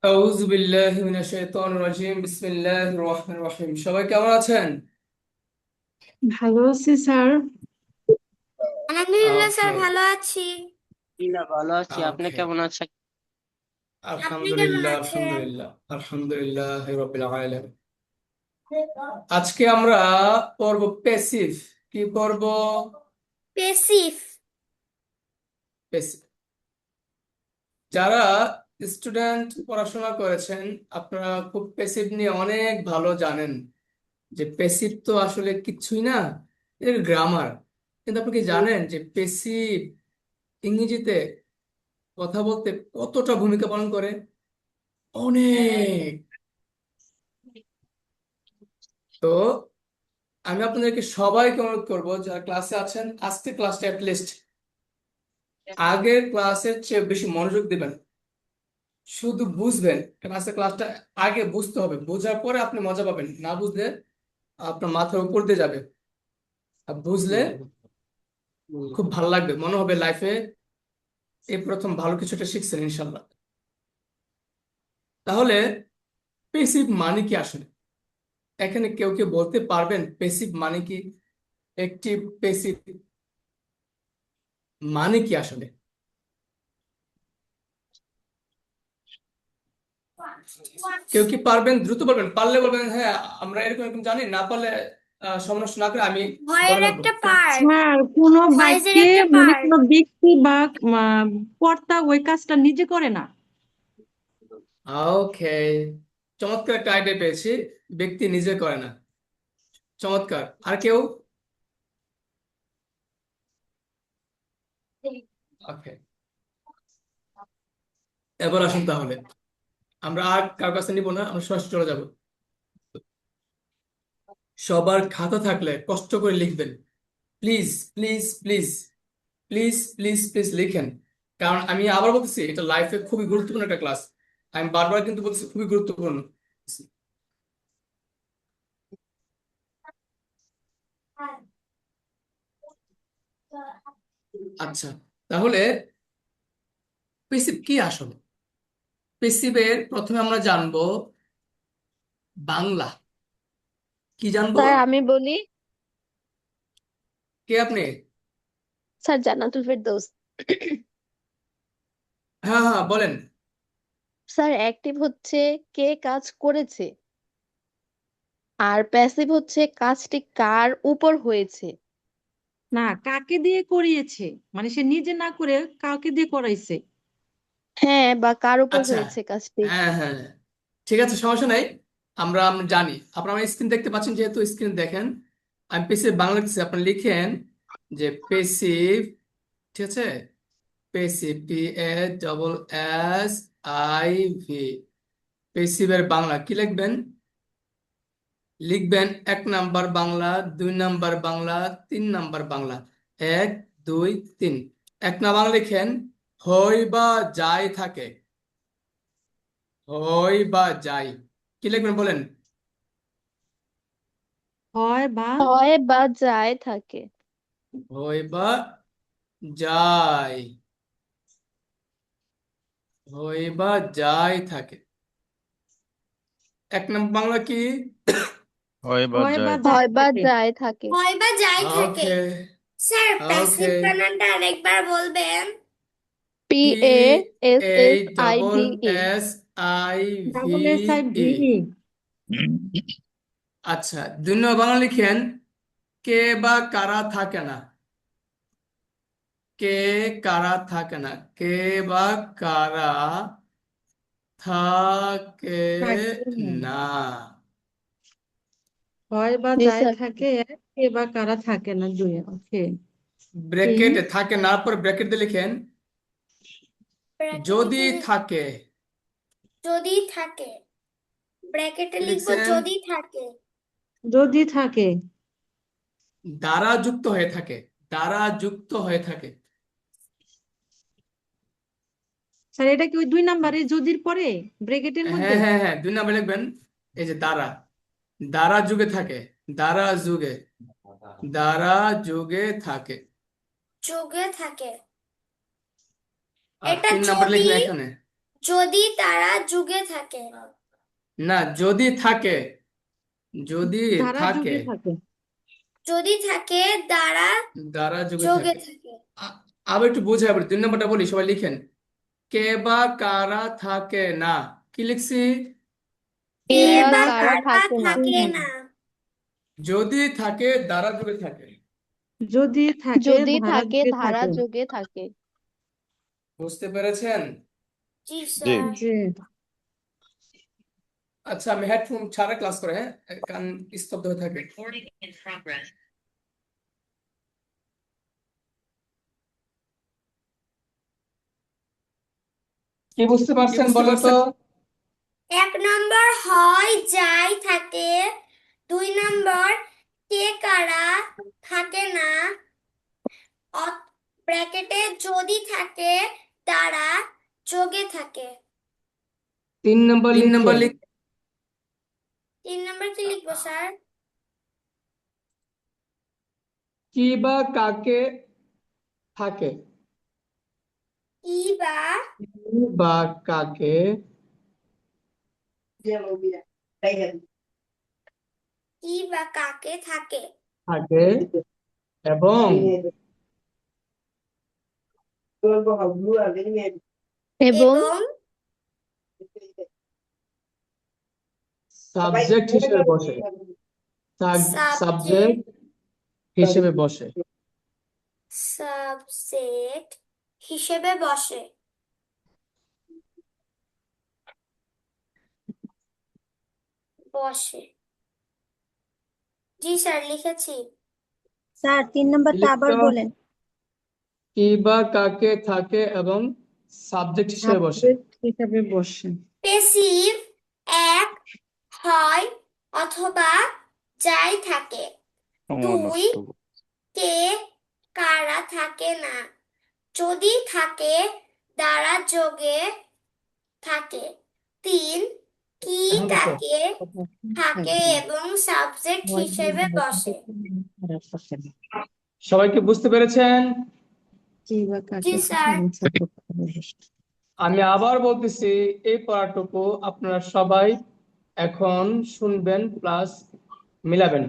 আউযু বিল্লাহি মিনাশ শাইতানির রাজিম বিসমিল্লাহির রহমানির রহিম। সবাই কেমন আছেন? ভালো আছি স্যার। আলহামদুলিল্লাহ স্যার ওকে, ভালো আছি। না, ভালো আছি। আপনি ওকে। কেমন আছেন? আপনি কেমন আলহামদুলিল্লাহ, আছেন? আলহামদুলিল্লাহ, আলহামদুলিল্লাহ রাব্বিল আলামিন। আজকে আমরা পড়ব প্যাসিভ। কি পড়ব? পেসিভ। প্যাসিভ। যারা স্টুডেন্ট পড়াশোনা করেছেন, আপনারা খুব প্যাসিভ নিয়ে অনেক ভালো জানেন যে প্যাসিভ তো আসলে কিচ্ছুই না, এর গ্রামার। কিন্তু আপনি কি জানেন যে প্যাসিভ ইংরেজিতে কথা বলতে কতটা ভূমিকা পালন করে? অনেক। তো আমি আপনাদেরকে সবাইকে অনুরোধ করবো যারা ক্লাসে আছেন, আজকে ক্লাসটা লিস্ট আগের ক্লাসের চেয়ে বেশি মনোযোগ দিবেন। শুধু বুঝবেন, ক্লাসটা আগে বুঝতে হবে, বোঝার পরে আপনি মজা পাবেন, না বুঝলে আপনার মাথার উপর দিয়ে যাবে। আর বুঝলে খুব ভালো লাগবে, মনে হবে লাইফে এই প্রথম ভালো কিছুটা শিখছেন ইনশাল্লাহ। তাহলে পেসিভ মানে কি আসলে? এখানে কেউ কেউ বলতে পারবেন পেসিভ মানে কি? একটিভ, পেসিভ মানে কি আসলে? কেউ কি পারবেন? দ্রুত বলবেন, পারলে বলবেন হ্যাঁ আমরা এরকম এরকম জানি, না পারলে সমস্যা না করে আমি বলে ভয়ের ফেলবো। একটা পার্ট। স্যার, কোনো ভয়েসের বাক্যে একটা মানে পার্ট। কোনো ব্যক্তি বা কর্তা ওই কাজটা নিজে করে না। ওকে, চমৎকার একটা আইডিয়া পেয়েছি। ব্যক্তি নিজে করে না। চমৎকার। আর কেউ? ওকে, এবার আসুন তাহলে, আমরা আর কার কাছে নিব না, আমরা সরাসরি চলে যাব। সবার খাতা থাকলে কষ্ট করে লিখবেন। Please, please, please, please, please, please লিখেন। কারণ আমি আবার বলতেছি, এটা লাইফে খুবই গুরুত্বপূর্ণ একটা ক্লাস। আমি বারবার কিন্তু বলতেছি খুবই গুরুত্বপূর্ণ। আচ্ছা, তাহলে পেসিভ কি আসলে? পেসিভের প্রথমে আমরা জানবো বাংলা। কি জানবো? স্যার আমি বলি। কে আপনি? স্যার জান্নাতুল ফেরদৌস। হ্যাঁ, হ্যাঁ, বলেন। স্যার অ্যাক্টিভ হচ্ছে কে কাজ করেছে, আর প্যাসিভ হচ্ছে কাজটি কার উপর হয়েছে। না, কাকে দিয়ে করিয়েছে, মানে সে নিজে না করে কাউকে দিয়ে করাইছে। হ্যাঁ, বা কার উপর আচ্ছা, হয়েছে কাজটি। হ্যাঁ, হ্যাঁ, ঠিক আছে, সমস্যা নাই। আমরা জানি, আপনারা আমার স্ক্রিন দেখতে পাচ্ছেন, যেহেতু স্ক্রিন দেখেন। আমি পেসিভ বাংলা লিখছি, আপনি লিখেন যে পেসিভ। ঠিক আছে, পেসিভ, PSSIV। পেসিভের বাংলা কি লিখবেন? লিখবেন 1 number Bangla, 2 number Bangla, 3 number Bangla. 1, 2, 3। 1 number Bangla লিখেন হয় বা যাই থাকে। হয় বা যাই, কি লিখবেন বলেন? হয় বা হয় বা যায় থাকে। হয় বা যাই, হয় বা যাই থাকে। 1 নাম্বার বাংলা কি? হয় বা হয় বা যায় যায় হয় বা থাকে। যায় থাকে। হয় বা যাই থাকে। ওকে, স্যার ওকে। প্যাসিভ বানানটা আরেকবার বলবেন? পি পি এ এস এই S I double V E. S I V SSIV। ই। আচ্ছা, 2 নম্বর বাংলা লিখেন কে বা কারা থাকে না। কে কারা থাকে না, কে বা কারা থাকে থাকে না। না। হয় বা জি যায় স্যার। থাকে এক, কে বা কারা থাকে না দুই। ওকে। তিন। ব্র্যাকেটে থাকে না, পর ব্র্যাকেট দিয়ে লিখেন ব্র্যাকেটে যদি কি থাকে। যদি থাকে? ব্র্যাকেটে কি লিখবো লিখছেন? যদি থাকে। যদি থাকে। দ্বারা যুক্ত হয়ে থাকে, দ্বারা যুক্ত হয়ে থাকে। স্যার, এটা কি ওই 2 নাম্বারে যদির পরে ব্রেকেটের হ্যাঁ, মধ্যে? হ্যাঁ, হ্যাঁ, 2 নাম্বার লিখবেন। এই যে দ্বারা, দ্বারা যুগে থাকে, দ্বারা যুগে, দ্বারা যুগে থাকে। যোগে থাকে। আর এটা 3 নাম্বার যদি লিখবেন এখানে। যদি তারা যুগে থাকে। না, যদি থাকে, যদি ধারা থাকে, যুগে থাকে। যদি থাকে দ্বারা দ্বারা যুগে যোগে থাকে। থাকে। আ- আবার একটু বোঝাই বলি, 2 নম্বরটা বলি, সবাই লিখেন। কে বা কারা থাকে না। কি লিখছি? কে কে বা বা কারা কারা থাকে না। থাকে না। যদি থাকে দ্বারা যুগে থাকে। যদি থাকে যদি ধারা থাকে যুগে ধারা থাকে। যোগে থাকে। বুঝতে পেরেছেন? জি জি স্যার। জি। আচ্ছা, আমি হেডফোন ছাড়া ক্লাস করে, হ্যাঁ, কান স্তব্ধ হয়ে থাকে। কি বুঝতে পারছেন বলো তো? 1 নম্বর হয় যাই থাকে। 2 নম্বর কে কারা থাকে না। ব্র্যাকেটে যদি থাকে তারা যোগে থাকে। 3 নম্বর লিখে। 3 নম্বর কি লিখবো স্যার? কি বা কাকে থাকে। কি বা কি বা কাকে কি বা কাকে থাকে থাকে এবং এবং এবং সাবজেক্ট হিসেবে বসে। সাবজেক্ট সাবজেক্ট হিসেবে বসে। সাবজেক্ট হিসেবে বসে। বসে। জি স্যার লিখেছি। স্যার 3 নম্বরটা আবার লিখতো, বলেন। কি বা কাকে থাকে এবং সাবজেক্ট হিসেবে বসে। সাবজেক্ট হিসাবে বসে। পেসিভ এক হয় অথবা যাই থাকে। সময় 2 নষ্ট। কে কারা থাকে না। যদি থাকে দ্বারা যোগে থাকে। 3 কি এখন দেখো, কাকে থাকে এবং সাবজেক্ট হিসেবে বসে। সবাই কি বুঝতে পেরেছেন? কি বা জি কাকে স্যার। আমি আবার বলতেছি, এই পড়াটুকু আপনারা সবাই এখন শুনবেন প্লাস মিলাবেন।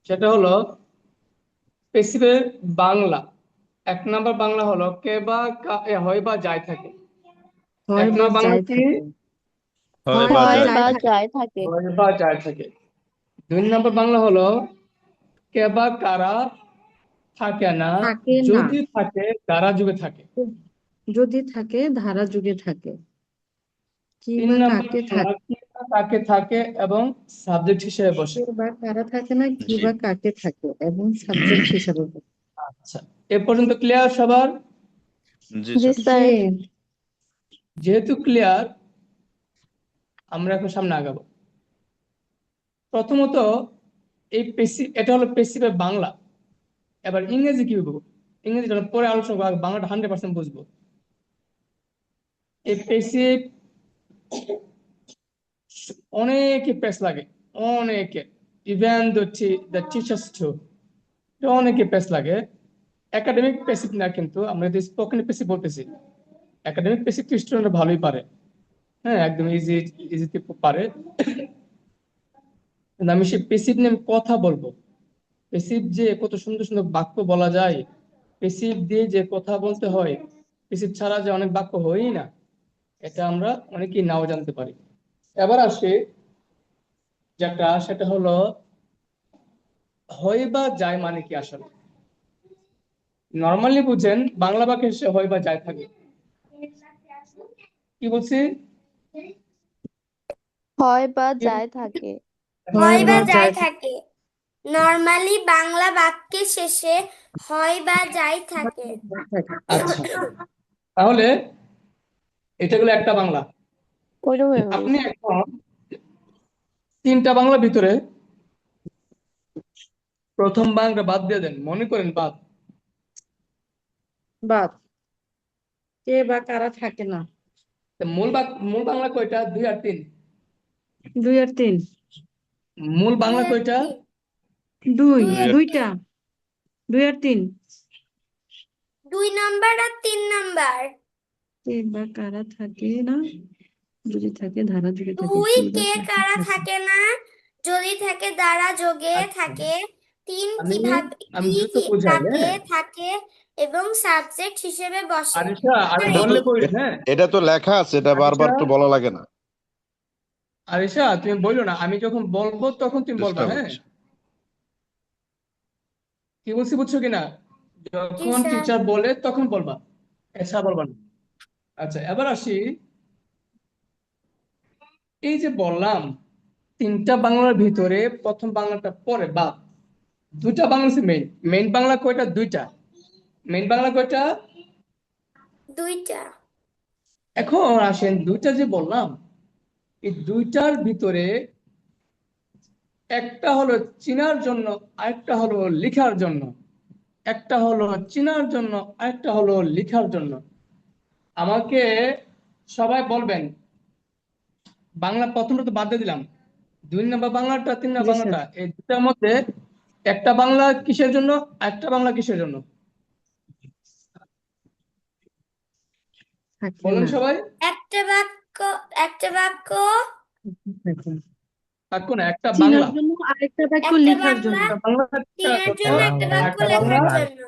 সেটা হলো পেসিভের বাংলা। 1 নম্বর বাংলা হলো কে বা হয় বা যাই থাকে। হয় 1 বা নম্বর বাংলা যাই কি? থাকে। হয় হয় বা বা হয় যায় বা যাই থাকে। থাকে। যায় থাকে। হয় বা যাই থাকে। 2 নম্বর বাংলা হলো কে বা কারা থাকে না, থাকে না। যদি থাকে দ্বারা যুগে থাকে। যদি থাকে ধারা যুগে থাকে। কি 3 বা নম্বর কাকে বাংলা থাকে। কি বা কাকে থাকে এবং সাবজেক্ট হিসেবে বসে। কে বা কারা থাকে না, কি জি বা কাকে থাকে এবং সাবজেক্ট হিসাবে বসে। আচ্ছা, এ পর্যন্ত ক্লিয়ার সবার? জি জি স্যার। স্যার। জি। যেহেতু ক্লিয়ার, আমরা এখন সামনে আগাবো। প্রথমত, এটা হলো পেসিভের বাংলা। এবার ইংরেজি কি বলবো? ইংরেজিটা পরে আলোচনা করবো, আগে বাংলাটা 100% বুঝবো। এই পেসিভ অনেকে পেস লাগে, অনেকে, ইভেন দ্য টিচার্স টু, অনেকে পেস লাগে। একাডেমিক পেসিভ না, কিন্তু আমরা যদি স্পোকেন পেসিভ বলতেছি, একাডেমিক পেসিভ স্টুডেন্টরা ভালোই পারে, হ্যাঁ, একদম ইজিতে পারে। কিন্তু আমি সেই পেসিভ নিয়ে আমি কথা বলবো। পেসিভ যে কত সুন্দর সুন্দর বাক্য বলা যায়, পেসিভ দিয়ে যে কথা বলতে হয়, পেসিভ ছাড়া যে অনেক বাক্য হয়ই না, এটা আমরা অনেকেই নাও জানতে পারি। এবার আসে যেটা, সেটা হলো হয় বা যায় মানে কি আসলে। নর্মালি বুঝেন, বাংলা বাক্যে সে হয় বা যায় থাকে। কি বলছি? হয় বা যায় থাকে। হয় বা যায় যাই থাকে। থাকে। নরমালি বাংলা বাক্যের শেষে হয় বা যাই থাকে। আচ্ছা, তাহলে এটা হলো একটা বাংলা। ওইরকম হয়ে আপনি গেছে। এখন 3টা বাংলার ভিতরে প্রথম বাংলা বাদ দিয়ে দেন, মনে করেন বাদ। বাদ। কে বা কারা থাকে না। তা মূল বাংলা কয়টা? 2 আর 3। 2 আর 3। মূল 2 বাংলা আর কয়টা? 3। 2। 2 আর 2টা। 3। 2 আর 3। 2 নম্বর আর 3 নম্বর। কে বা কারা থাকে না যদি থাকে ধারা যোগে থাকে দুই কে বা কে কারা কারা থাকে থাকে না, যদি থাকে দ্বারা যোগে আচ্ছা, থাকে, তিন আমি কিভাবে আমি কি দ্রুত কি বোঝাই, কাকে হ্যাঁ। থাকে এবং সাবজেক্ট হিসেবে বসে। আরিশা, আমি স্যার, এটা তো বললে বললেন, হ্যাঁ। এটা তো লেখা আছে, এটা আরিশা, বারবার তো বলা লাগে না। আরিশা, তুমি বললো না, আমি যখন বলবো তখন তুমি বলবা, ডিস্টার্ব হ্যাঁ। হচ্ছে। কি বলছি বুঝছো কিনা? জি যখন স্যার। টিচার বলে তখন বলবা, এছাড়া বলবা না। আচ্ছা, এবার আসি। এই যে বললাম, তিনটা বাংলার ভিতরে প্রথম বাংলাটা পরে বাদ, দুইটা বাংলা আছে মেইন। মেইন বাংলা কয়টা? দুইটা। মেইন বাংলা কয়টা? দুইটা। এখন আসেন, দুইটা যে বললাম, এই দুইটার ভিতরে একটা হলো চিনার জন্য, আরেকটা হলো লিখার জন্য। একটা হলো চিনার জন্য, আরেকটা হলো লিখার জন্য। আমাকে সবাই বলবেন, বাংলা প্রথমটা তো বাদ দিয়ে দিলাম, 2 নম্বর বাংলাটা, 3 নম্বর জি স্যার বাংলাটা, এই দুটার মধ্যে একটা বাংলা কিসের জন্য, একটা বাংলা কিসের জন্য? থাকে বলেন না সবাই। একটা বাক্য, একটা বাক্য, থাকো না, একটা চিনার বাংলা। জন্য আরেকটা বাক্য একটা লেখার বাংলা জন্য একটা বাংলা চেনার জন্য, একটা আর বাক্য একটা বাংলা লেখার জন্য।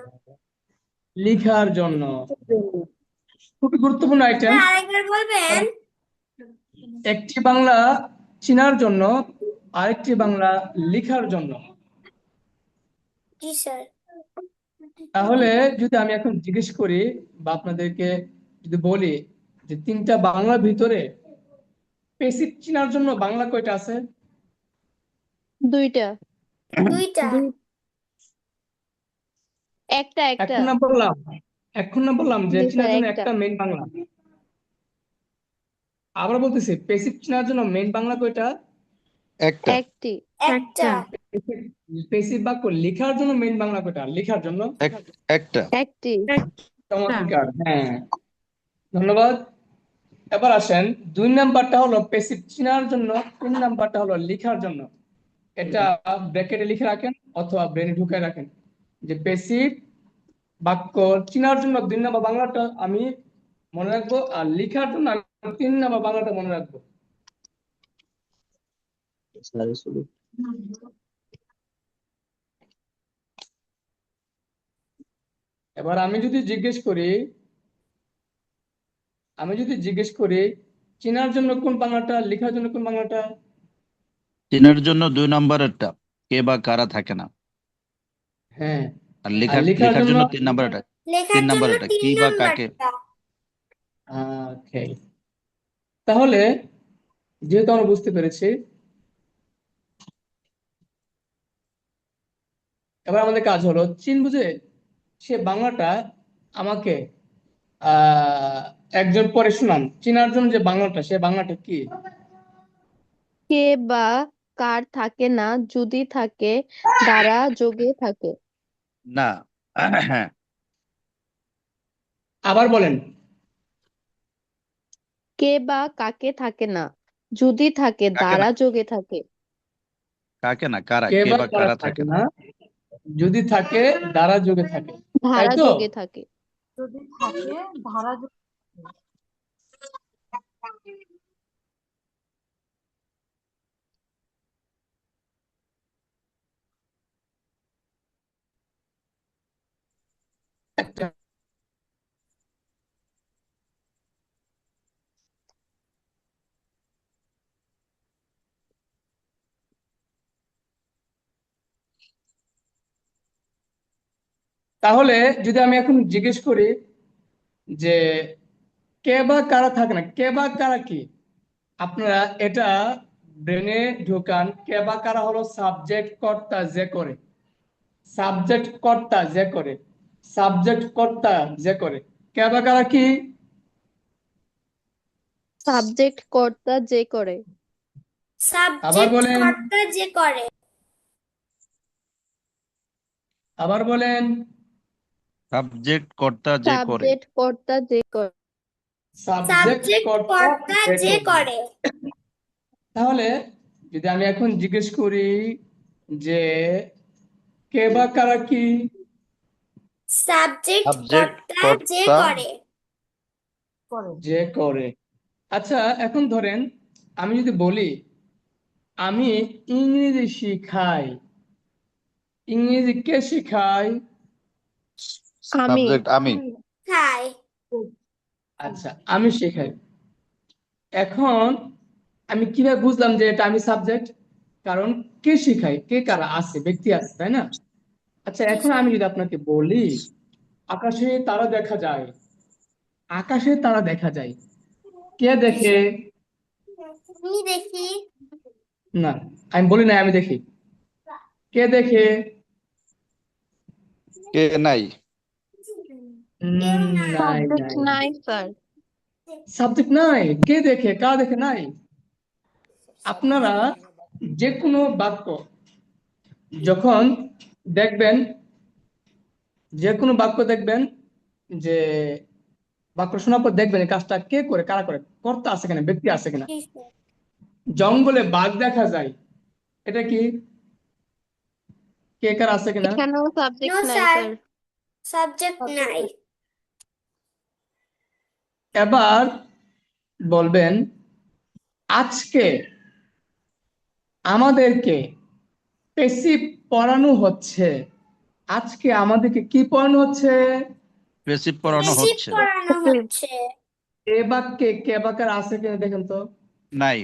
লিখার জন্য। খুবই গুরুত্বপূর্ণ আইটেম। স্যার, আরেকবার বলবেন? একটি বাংলা চিনার জন্য, আরেকটি বাংলা লিখার জন্য। জি স্যার। তাহলে যদি আমি এখন জিজ্ঞেস করি বা আপনাদেরকে যদি বলি যে তিনটা বাংলার ভিতরে পেসিভ চিনার জন্য বাংলা কয়টা আছে? দুইটা। দুইটা। দুই একটা একটা এখন না বললাম, এখন না বললাম যে জি চিনার স্যার জন্য একটা একটা মেইন বাংলা। আবার বলতেছি, পেসিভ চিনার জন্য মেইন বাংলা কয়টা? একটা। একটি একটা। পেসিভ বাক্য লিখার জন্য মেইন বাংলা কয়টা? লিখার জন্য একটা। একটি একটা চমৎকার, হ্যাঁ, ধন্যবাদ। এবার আসেন, 2 নাম্বারটা হলো পেসিভ চিনার জন্য, 3 নাম্বারটা হলো লিখার জন্য। এটা ব্র্যাকেটে লিখে রাখেন অথবা ব্রেনে ঢুকায় রাখেন, যে পেসিভ বাক্য চিনার জন্য 2 নম্বর বাংলাটা আমি মনে রাখবো, আর লিখার জন্য আমি 3 নম্বর বাংলাটা মনে রাখবো। এবার আমি যদি জিজ্ঞেস করি চিনার জন্য কোন বাংলাটা, লিখার জন্য কোন বাংলাটা? চিনার জন্য 2 নম্বরেরটা, কে বা কারা থাকে না। হ্যাঁ। আর আর লেখার লিখার লেখার জন্য? জন্য 3 নম্বরটা। লেখার তিন জন্য নম্বরটা তিন কি বা কাকে। নাম্বারটা। ওকে, তাহলে যেহেতু আমরা বুঝতে পেরেছি, এবার আমাদের কাজ হলো চিন বুঝে সে বাংলাটা আমাকে আহ একজন পরে শোনান। চিনার জন্য যে বাংলাটা, সে বাংলাটা কি? কে বা কার থাকে না যদি থাকে দ্বারা যোগে থাকে না। হ্যাঁ। আবার বলেন। কে বা কাকে থাকে না যদি থাকে কাকে না, দ্বারা যোগে থাকে কাকে না, কারা, কে কে বা বা কারা কারা থাকে থাকে না। না, যদি থাকে দ্বারা যোগে থাকে, তাই ধারা তো? যোগে থাকে যদি থাকে ধারা একটা তাহলে যদি আমি এখন জিজ্ঞেস করি যে কে বা কারা থাকে না, কে বা কারা কি, আপনারা এটা ব্রেনে ঢোকান। কে বা কারা হলো সাবজেক্ট কর্তা যে করে, সাবজেক্ট কর্তা যে করে, সাবজেক্ট কর্তা যে করে। কে বা কারা কি? সাবজেক্ট কর্তা যে করে আবার সাবজেক্ট বলেন, কর্তা যে করে। আবার বলেন। সাবজেক্ট কর্তা যে করে। সাবজেক্ট কর্তা যে করে সাবজেক্ট সাবজেক্ট কর্তা কর্তা যে যে করে। করে। তাহলে যদি আমি এখন জিজ্ঞেস করি যে কে বা কারা কি, সাবজেক্ট সাবজেক্ট কর্তা যে কর্তা করে। করে। যে করে। আচ্ছা, এখন ধরেন আমি যদি বলি আমি ইংরেজি শিখাই, ইংরেজি কে শিখায়? আমি সাবজেক্ট আমি। খাই। আচ্ছা, আমি শেখাই। এখন আমি কিভাবে বুঝলাম যে এটা আমি সাবজেক্ট? কারণ কে শিখায়, কে কারা আছে, ব্যক্তি আছে, তাই না? আচ্ছা, জি এখন স্যার। আমি যদি আপনাকে বলি আকাশে তারা দেখা যায়, আকাশে তারা দেখা যায়, কে জি দেখে? স্যার। আমি দেখি। না, আমি বলি না, আমি দেখি। কে দেখে? কে নাই? কেউ না। নাই সাবজেক্ট নাই, নাই স্যার। সাবজেক্ট নাই। কে দেখে, কারা দেখে? নাই। আপনারা যে কোনো বাক্য যখন দেখবেন, যে কোনো বাক্য দেখবেন যে বাক্য শোনার পর দেখবেন এই কাজটা কে করে, কারা করে, কর্তা আছে কিনা, ব্যক্তি আছে কিনা। জি স্যার। জঙ্গলে বাঘ দেখা যায়, এটা কি? কে কারা আছে কিনা? এখানেও নো সাবজেক্ট নাই স্যার, স্যার। সাবজেক্ট নাই। এবার বলবেন আজকে আমাদেরকে পেসিভ পড়ানো হচ্ছে, আজকে আমাদেরকে কি পড়ানো হচ্ছে? পেসিভ পড়ানো বেশি হচ্ছে। পড়ানো হচ্ছে। এ বাক্যে কে বাক্যার আছে কিনা দেখেন তো। নাই।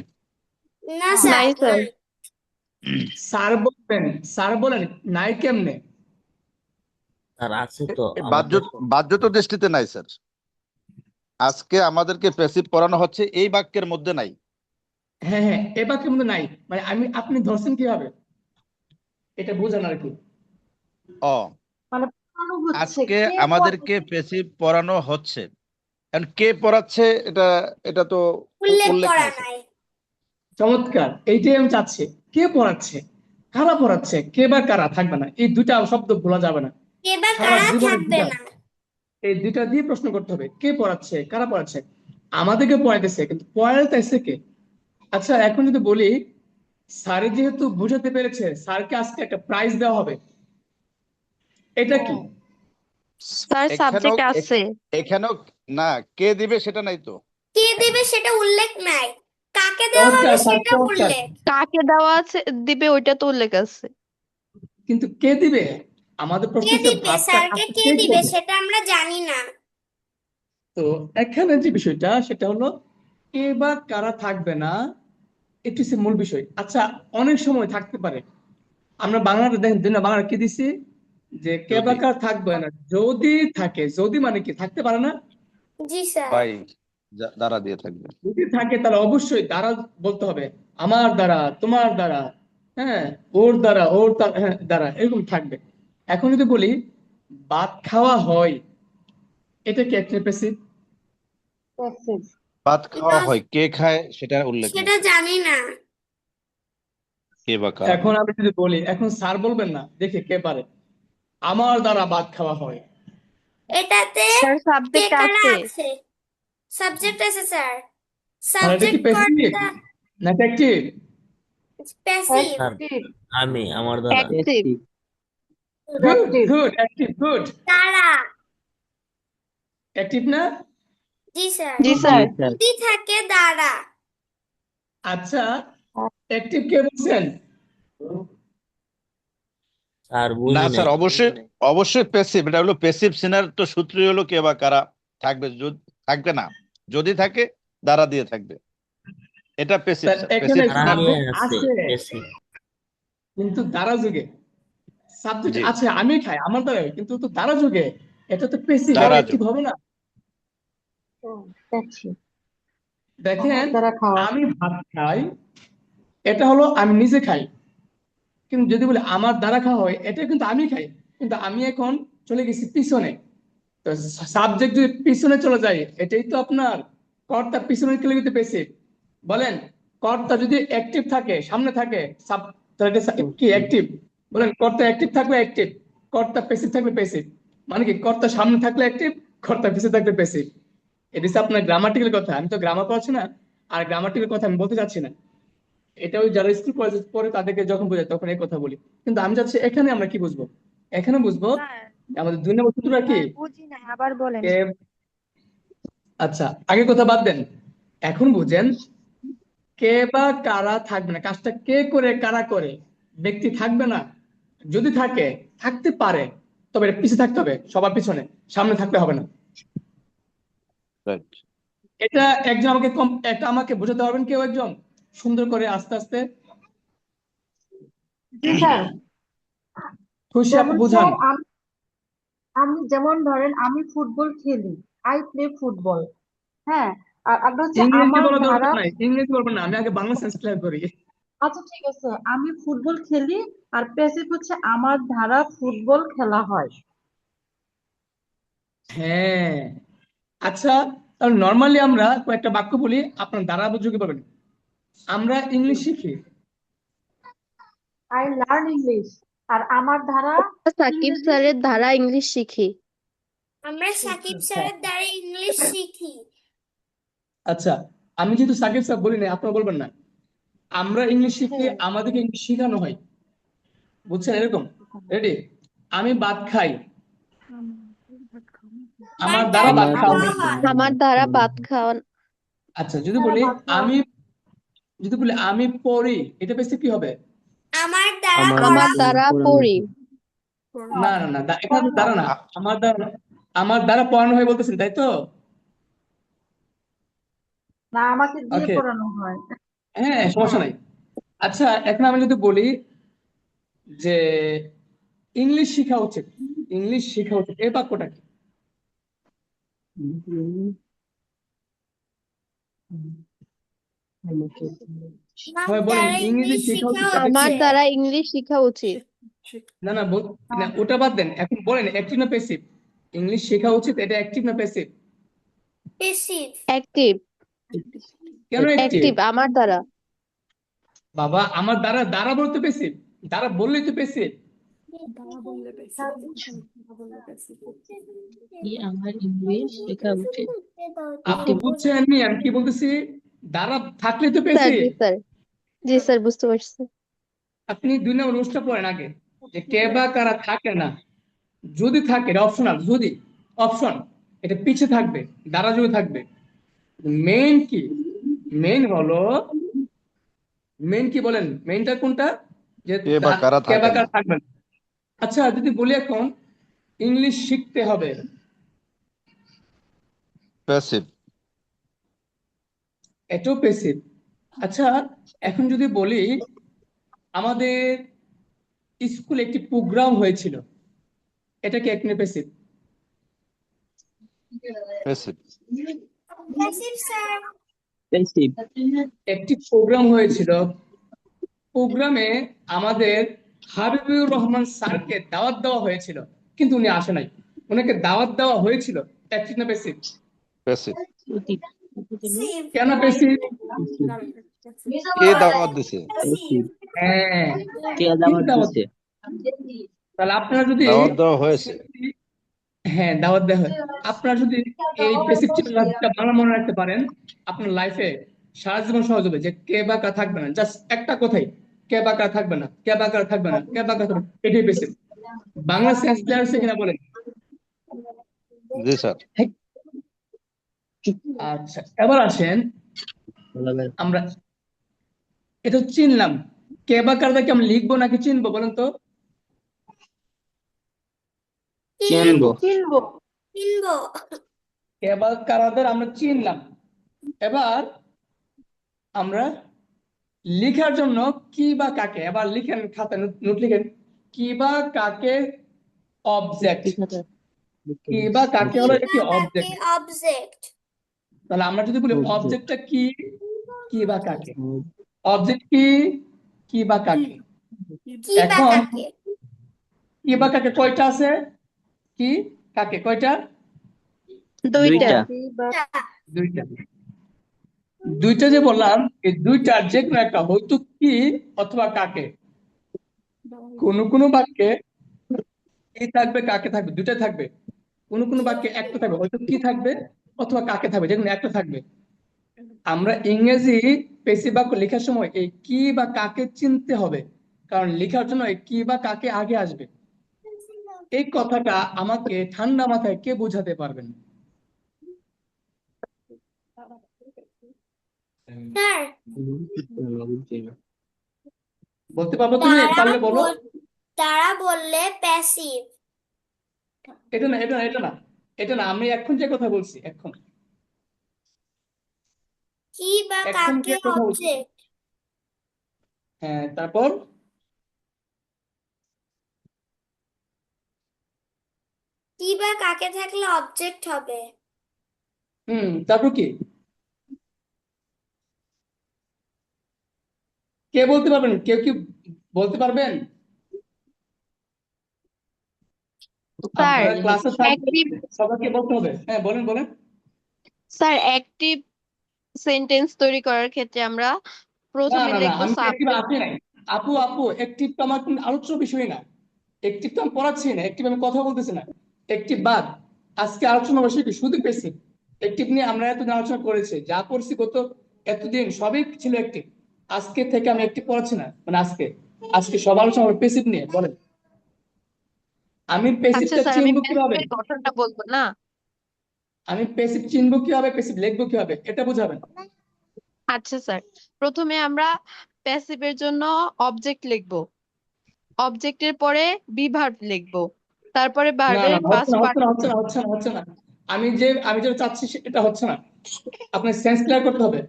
না স্যার, নাই স্যার। নাই। স্যার বলবেন, স্যার বলেন নাই কেমনে? স্যার আছে তো বাহ্য আমাদের বাহ্যত দৃষ্টিতে নাই স্যার। আজকে আমাদেরকে পেসিভ পড়ানো হচ্ছে এই বাক্যের মধ্যে নাই। হ্যাঁ হ্যাঁ, এ বাক্যের মধ্যে নাই, মানে আপনি ধরছেন কিভাবে এটা বোঝান আর কি। ও, মানে পড়ানো হচ্ছে, আজকে কে আমাদেরকে পেসিভ পড়ানো হচ্ছে। এখন কে পড়াচ্ছে এটা এটা তো উল্লেখ উল্লেখ করা নাই স্যার। নাই। চমৎকার, এইটাই আমি চাচ্ছি। কে পড়াচ্ছে, কারা পড়াচ্ছে, কে বা কারা থাকবে না, এই দুইটা শব্দ ভোলা যাবে না কে বা সারা কারা জীবনে। থাকবে না। এই দুইটা দিয়ে প্রশ্ন করতে হবে, কে পড়াচ্ছে, কারা পড়াচ্ছে। আমাদেরকে পড়াইতেছে, কিন্তু পড়াইতেছে কে? আচ্ছা, এখন যদি বলি স্যার যেহেতু বুঝাতে পেরেছে, স্যারকে আজকে একটা প্রাইজ দেওয়া হবে, এটা কি? স্যার এখানেও সাবজেক্ট আছে। এখানেও না, কে দিবে সেটা নাই তো। কে দিবে সেটা উল্লেখ নাই। কাকে দেওয়া হবে চমৎকার স্যার, সেটা চমৎকার। উল্লেখ। কাকে দেওয়া আছে দিবে ওইটা তো উল্লেখ আছে। কিন্তু কে দিবে? আমাদের প্রশ্ন কে হচ্ছে দিবে, ভাতটা স্যারকে আজকে কে কে দিবে করবে? সেটা আমরা জানি না। তো এখানে যে বিষয়টা সেটা হলো কে বা কারা থাকবে না, এটি হচ্ছে মূল বিষয়। আচ্ছা, অনেক সময় থাকতে পারে, আমরা বাংলাটা দেখেন দিন, বাংলা কি দিছি যে কে বা যদি কারা থাকবে না, যদি থাকে, যদি মানে কি থাকতে পারে না। জি স্যার। বাই দ্বারা দিয়ে থাকবে। যদি থাকে তাহলে অবশ্যই দ্বারা বলতে হবে, আমার দ্বারা, তোমার দ্বারা, হ্যাঁ, ওর দ্বারা, ওর হ্যাঁ দ্বারা, এরকম থাকবে। এখন যদি বলি ভাত খাওয়া হয়, এটা কি একটা প্যাসিভ? প্যাসিভ। ভাত খাওয়া না, হয়, কে খায় সেটা উল্লেখ নেই সেটা স্যার। জানি না। কে বা কারা। এখন আমি যদি বলি, এখন স্যার বলবেন না, দেখে কে পারে, আমার দ্বারা ভাত খাওয়া হয়, এটাতে স্যার কে সাবজেক্ট কারা আছে। আছে? সাবজেক্ট আছে স্যার। তাহলে এটা কি সাবজেক্ট প্যাসিভ কর্তা নাকি অ্যাক্টিভ? প্যাসিভ। অ্যাক্টিভ। আমি আমার দ্বারা active. Good active. Good, active, good. তারা। অ্যাক্টিভ না? জি স্যার। জি খুব জি স্যার। ভালো। স্যার। যদি থাকে দ্বারা। আচ্ছা, অ্যাক্টিভ কে বলছেন? স্যার না বুঝি স্যার, নাই। অবশ্যই অবশ্যই প্যাসিভ। এটা হলো প্যাসিভ সিনার তো সূত্রই হলো কে বা কারা থাকবে, যদি থাকবে না, যদি থাকে দ্বারা দিয়ে থাকবে। এটা প্যাসিভ স্যার স্যার, এখানে প্যাসিভ আর আমি সিনার। সাবজেক্ট আছে আছে পেছি। কিন্তু দ্বারা যুগে, সাবজেক্ট জি, আছে আমি খাই, আমার দ্বারা, কিন্তু তো দ্বারা যুগে, এটা তো প্যাসিভ, এটা দ্বারা অ্যাক্টিভ যোগ। হবে না। প্যাসিভ। দেখেন, আমার দ্বারা খাওয়া। আমি ভাত খাই, এটা হলো আমি নিজে খাই। কিন্তু যদি বলি আমার দ্বারা খাওয়া হয়, এটা কিন্তু আমি খাই, কিন্তু আমি এখন চলে গেছি পিছনে। তো সাবজেক্ট যদি পিছনে চলে যায়, এটাই তো আপনার কর্তা, পিছনে গেলে কিন্তু প্যাসিভ। বলেন, কর্তা যদি অ্যাক্টিভ থাকে, সামনে থাকে, তাহলে এটা কি অ্যাক্টিভ? বলেন, কর্তা অ্যাক্টিভ থাকলে অ্যাক্টিভ, কর্তা প্যাসিভ থাকলে প্যাসিভ। মানে কি, কর্তা সামনে থাকলে অ্যাক্টিভ, কর্তা পিছনে থাকলে প্যাসিভ। এটা হচ্ছে আপনার গ্রামাটিক্যাল কথা, আমি তো গ্রামার পড়াচ্ছি না, আর গ্রামাটিক্যাল কথা আমি বলতে চাচ্ছি না। এটা ওই যারা স্কুল কলেজে পড়ে তাদেরকে যখন বোঝায় তখন এই কথা বলি। কিন্তু আমি চাচ্ছি এখানে আমরা কি বুঝবো, এখানে বুঝবো স্যার আমাদের 2 নম্বর সূত্রটা কি? স্যার বুঝি না, আবার বলেন। কে আচ্ছা, আগে কথা বাদ দেন, এখন বুঝেন কে বা কারা থাকবে না, কাজটা কে করে কারা করে, ব্যক্তি থাকবে না। যদি থাকে, থাকতে পারে, তবে এটা পিছিয়ে থাকতে হবে, সবার পিছনে, সামনে থাকতে হবে না। রাইট। এটা একজন আমাকে এটা আমাকে বোঝাতে পারবেন কেউ একজন, সুন্দর করে আস্তে আস্তে? জি স্যার। খুশি আপু যেমন বুঝান। স্যার আমি যেমন ধরেন আমি ফুটবল খেলি, আই প্লে ফুটবল। হ্যাঁ, আর আপনার হচ্ছে ইংরেজি আমার বলা দরকার ধারা। নাই, ইংরেজি বলবেন না, আমি আগে বাংলা সেন্স ক্লিয়ার করি। আচ্ছা ঠিক আছে, আমি ফুটবল খেলি আর প্যাসিভ হচ্ছে আমার ধারা ফুটবল খেলা হয়। হ্যাঁ, আচ্ছা, তাহলে নর্মালি আমরা কয়েকটা বাক্য বলি, আপনার দ্বারা বুঝতে পারবেন। আমরা ইংলিশ শিখি। আই লার্ন ইংলিশ, আর আমার ধারা সাকিব ইংরেজি স্যারের ধারা ইংলিশ শিখি। আমরা সাকিব হ্যাঁ, স্যারের দ্বারা ইংলিশ শিখি। আচ্ছা, আমি যেহেতু সাকিব স্যার বলি না, আপনারা বলবেন না। আমরা ইংলিশ শিখি, হুম। আমাদেরকে ইংলিশ শেখানো হয়, বুঝছেন? এরকম, রেডি? আমি ভাত খাই, আমার ভাত দ্বারা ভাত আমার খাওয়া খাওয়া হয়। হয়। আমার দ্বারা ভাত খাওয়ান। আচ্ছা, যদি দ্বারা বলি ভাত খাওয়া আমি, যদি বলি আমি পড়ি, এটা বেশি কি হবে? আমার দ্বারা আমার আমার পড়া দ্বারা পড়ানো পড়ি। না হয়, না না, এটা তো পড়ানো দ্বারা হয়। না, আমার দ্বারা না। আমার দ্বারা পড়ানো হয় বলতেছেন, তাই তো? না, আমাকে দিয়ে ওকে, পড়ানো হয়। হ্যাঁ, সমস্যা হ্যাঁ, নাই। আচ্ছা, এখন আমি যদি বলি যে ইংলিশ শেখা উচিত, ইংলিশ শেখা উচিত, এই বাক্যটা কি? আমার সবাই বলেন, দ্বারা ইংরেজি ইংলিশ শেখা শেখা উচিত, এটা আমার কি? হচ্ছে দ্বারা ইংলিশ শেখা উচিত। না না, না, হ্যাঁ। ওটা বাদ দেন, এখন বলেন অ্যাক্টিভ না প্যাসিভ? ইংলিশ শেখা উচিত, এটা অ্যাক্টিভ না প্যাসিভ? পেশিভ। অ্যাক্টিভ। কেন অ্যাক্টিভ? অ্যাক্টিভ আমার দ্বারা। বাবা, আমার দ্বারা, দ্বারা বলতে প্যাসিভ, দ্বারা বললেই তো প্যাসিভ। আমার ইংলিশ শেখা উচিত। আপু বুঝছেননি আমি কি বলতেছি? দ্বারা থাকলে তো স্যার, প্যাসিভ। জি স্যার, জি স্যার, বুঝতে পারছি। আপনি 2 নম্বর রুলসটা পড়েন আগে, যে কে বা কারা থাকে না। যদি থাকে, এটা অপশনাল, যদি অপশন, এটা পিছে থাকবে, দ্বারা যদি থাকবে। মেইন কি? মেইন হলো, মেইন কি বলেন, মেইনটা কোনটা? যে কে বা কারা কে বা থাকে না, কারা থাকবে না। আচ্ছা, যদি বলি এখন ইংলিশ শিখতে হবে, প্যাসিভ। এটাও প্যাসিভ। আচ্ছা, এখন যদি বলি আমাদের স্কুলে একটি প্রোগ্রাম হয়েছিল, এটা কি এক প্যাসিভ? প্যাসিভ। পেশিভ স্যার। পেসিভ। একটি প্রোগ্রাম হয়েছিল, প্রোগ্রামে আমাদের হাবিবুর রহমান স্যারকে দাওয়াত দেওয়া হয়েছিল, কিন্তু উনি আসে নাই। ওনাকে দাওয়াত দেওয়া হয়েছিল, অ্যাক্টিভ না প্যাসিভ? প্যাসিভ। পেশিভ। কেন প্যাসিভ? কে দাওয়াত দিছে? পেশিভ। হ্যাঁ, কে কি দাওয়াত দাওয়াত? দিছে? তাহলে আপনারা যদি, দাওয়াত দেওয়া হয়েছে। হ্যাঁ, দাওয়াত দেওয়া হয়, আপনারা যদি এই প্যাসিভ চিন্তাটা বাংলা মনে রাখতে পারেন, আপনার লাইফে সারা জীবন সহজ হবে। যে কে বা কারা থাকবে না, জাস্ট একটা কথাই, কে বা কারা থাকবে না, কে বা কারা থাকবে না, কে বা কারা থাকবে না, এটাই প্যাসিভ। বাংলা সেন্স ক্লিয়ার হচ্ছে কিনা বলেন? জি স্যার। আচ্ছা, এবার আসেন, বলা যায়। আমরা এটা চিনলাম, কে বা কারটাকে আমরা লিখবো নাকি চিনবো বলেন তো? চিনবো। চিনবো। চিনবো। কে বা কারাদের আমরা চিনলাম। এবার আমরা লিখার জন্য কি বা কাকে, এবার লিখেন, খাতায় নোট লিখেন, কি বা কাকে অবজেক্ট, কি বা কাকে হলো একটি অবজেক্ট। অবজেক্ট। তাহলে আমরা যদি বলি অবজেক্টটা কি, কি বা কাকে, অবজেক্ট কি, কি বা কাকে। কি বা এখন কাকে? কি বা কাকে কয়টা আছে? কি কাকে কয়টা? দুইটা। দুইটা। দুইটা। দুইটা যে বললাম, এই দুইটার যে কোনো একটা হয়তো কি অথবা কাকে। কোন কোন বাক্যে কি থাকবে, কাকে থাকবে, দুইটা থাকবে। কোন কোন বাক্যে একটা থাকবে, হয়তো কি থাকবে অথবা কাকে থাকবে, যে কোনো একটা থাকবে। আমরা ইংরেজি পেশি বাক্য লেখার সময় এই কি বা কাকে চিনতে হবে, কারণ লেখার জন্য এই কি বা কাকে আগে আসবে। এই কথাটা আমাকে ঠান্ডা মাথায় কে বোঝাতে পারবেন? স্যার বুঝছি না। বলতে পারবো তুমি? পারলে বলো। তারা বললে প্যাসিভ। এটা না, এটা না, এটা না, এটা না, আমি এখন যে কথা বলছি, এখন কি বা এখন কাকে যে কথা বলছি। অবজেক্ট। হ্যাঁ, তারপর কি বা কাকে থাকলে অবজেক্ট হবে। তারপর কি? কে বলতে পারবেন? কেউ কি বলতে পারবেন? স্যার আপনারা ক্লাসে থাকবেন, অ্যাক্টিভ সবাইকে বলতে হবে। হ্যাঁ, বলেন বলেন। স্যার অ্যাক্টিভ সেন্টেন্স তৈরি করার ক্ষেত্রে আমরা না প্রথমে না না, লিখবো আমি তো একটিভ সাবজেক্ট। আসি নাই। আপু আপু, একটিভ তো আমার কোনো আলোচ্য বিষয় না। একটিভ তো আমি পড়াচ্ছি না, একটিভ আমি কথা বলতেছি না। একটিভ বাদ। আজকে আলোচনা বিষয় কি? শুধু বেসিক। একটিভ নিয়ে আমরা এতদিন আলোচনা করেছি, যা করছি গত এতদিন সবই ছিল একটিভ। আজকে থেকে আমি একটিভ পড়াচ্ছি না, মানে আজকে আজকে সব আলোচনা হবে পেসিভ নিয়ে। বলেন, আমি আচ্ছা পেসিভটা স্যার, আমি চিনবো কিভাবে? প্যাসিভের গঠনটা বলবো না। আমি পেসিভ চিনবো কিভাবে, পেসিভ লিখবো কিভাবে, এটা বুঝাবেন। আচ্ছা স্যার, প্রথমে আমরা প্যাসিভের জন্য অবজেক্ট লিখবো, অবজেক্টের পরে বি ভার্ব লিখবো, তারপরে না ভার্বের না না, হচ্ছে পাস্ট না, হচ্ছে না, হচ্ছে পার্টিসিপল। না, হচ্ছে না, হচ্ছে না। আমি যেটা চাচ্ছি সেটা হচ্ছে না। আপনার সেন্স ক্লিয়ার করতে হবে।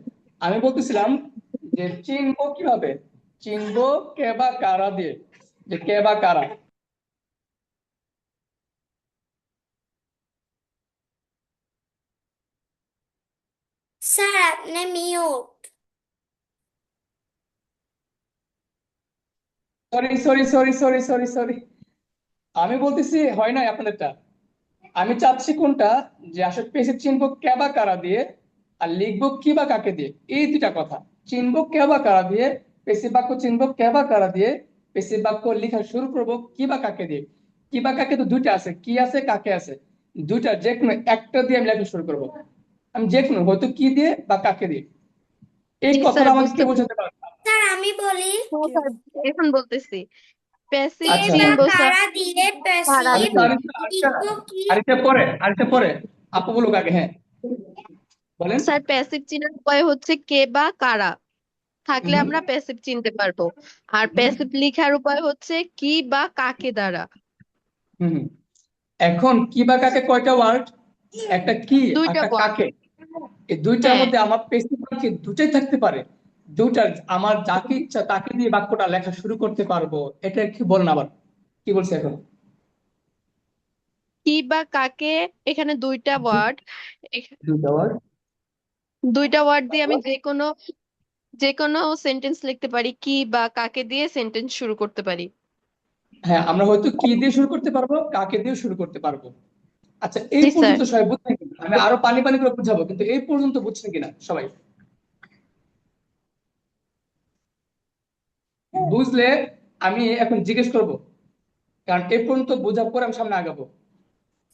আমি বলতেছিলাম যে চিনবো কিভাবে, চিনবো কে বা কারা দিয়ে, যে কে বা কারা। স্যার আপনি mute. Sorry sorry sorry sorry sorry sorry, আমি বলতেছি হয় নাই আপনাদেরটা। আমি চাচ্ছি কোনটা, যে আসলে পেসিভ চিনবো কে বা কারা দিয়ে, আর লিখবো কি বা কাকে দিয়ে, এই দুইটা কথা। চিনবো কে বা কারা দিয়ে, পেসিভ বাক্য চিনবো কে বা কারা দিয়ে, পেসিভ বাক্য লেখা শুরু করবো কি বা কাকে দিয়ে। কি বা কাকে তো দুইটা আছে, কি আছে কাকে আছে। দুইটা যে কোনো একটা দিয়ে আমি লেখা শুরু করবো। আমি যে কোনো, হয়তো কি দিয়ে বা কাকে দিয়ে। এই জি স্যার, কথাটা আমাকে বুঝতে কে পারছি। বোঝাতে পারবে? স্যার আমি বলি হ্যাঁ স্যার, এখন বলতেছি প্যাসিভ কে আচ্ছা, বা চিনবো স্যার কারা দিয়ে কারা প্যাসিভ দিয়ে। লিখবো কি। আরেকটা পরে আপু বলুক আগে। হ্যাঁ, বলেন। স্যার প্যাসিভ চিনার উপায় হচ্ছে কে বা কারা থাকলে হুম আমরা প্যাসিভ চিনতে পারবো, আর হুম প্যাসিভ লিখার উপায় হচ্ছে কি বা কাকে দ্বারা। হুম হুম। এখন কি বা কাকে কয়টা ওয়ার্ড? একটা কি, দুইটা একটা ওয়ার্ড। কাকে। এই দুইটার হ্যাঁ, মধ্যে আমার পেসিভ বাক্যে দুটাই থাকতে পারে। দুইটা, আমার যাকে ইচ্ছা তাকে দিয়ে বাক্যটা লেখা শুরু করতে পারবো। এটা কি বলেন আবার, কি বলছে এখন? কি বা কাকে, এখানে দুইটা ওয়ার্ড। দুইটা ওয়ার্ড। দুইটা ওয়ার্ড দিয়ে আমি যে কোনো সেন্টেন্স লিখতে পারি, কি বা কাকে দিয়ে সেন্টেন্স শুরু করতে পারি। হ্যাঁ, আমরা হয়তো কি দিয়ে শুরু করতে পারবো, কাকে দিয়ে শুরু করতে পারবো। আচ্ছা, এই জি স্যার। পর্যন্ত সবাই বুঝছেন কিনা? আমি আরো পানি পানি করে বুঝাবো, কিন্তু এই পর্যন্ত বুঝছেন কিনা সবাই? বুঝলে আমি এখন জিজ্ঞেস করব, কারণ এই পর্যন্ত বোঝার পরে আমি সামনে আগাবো।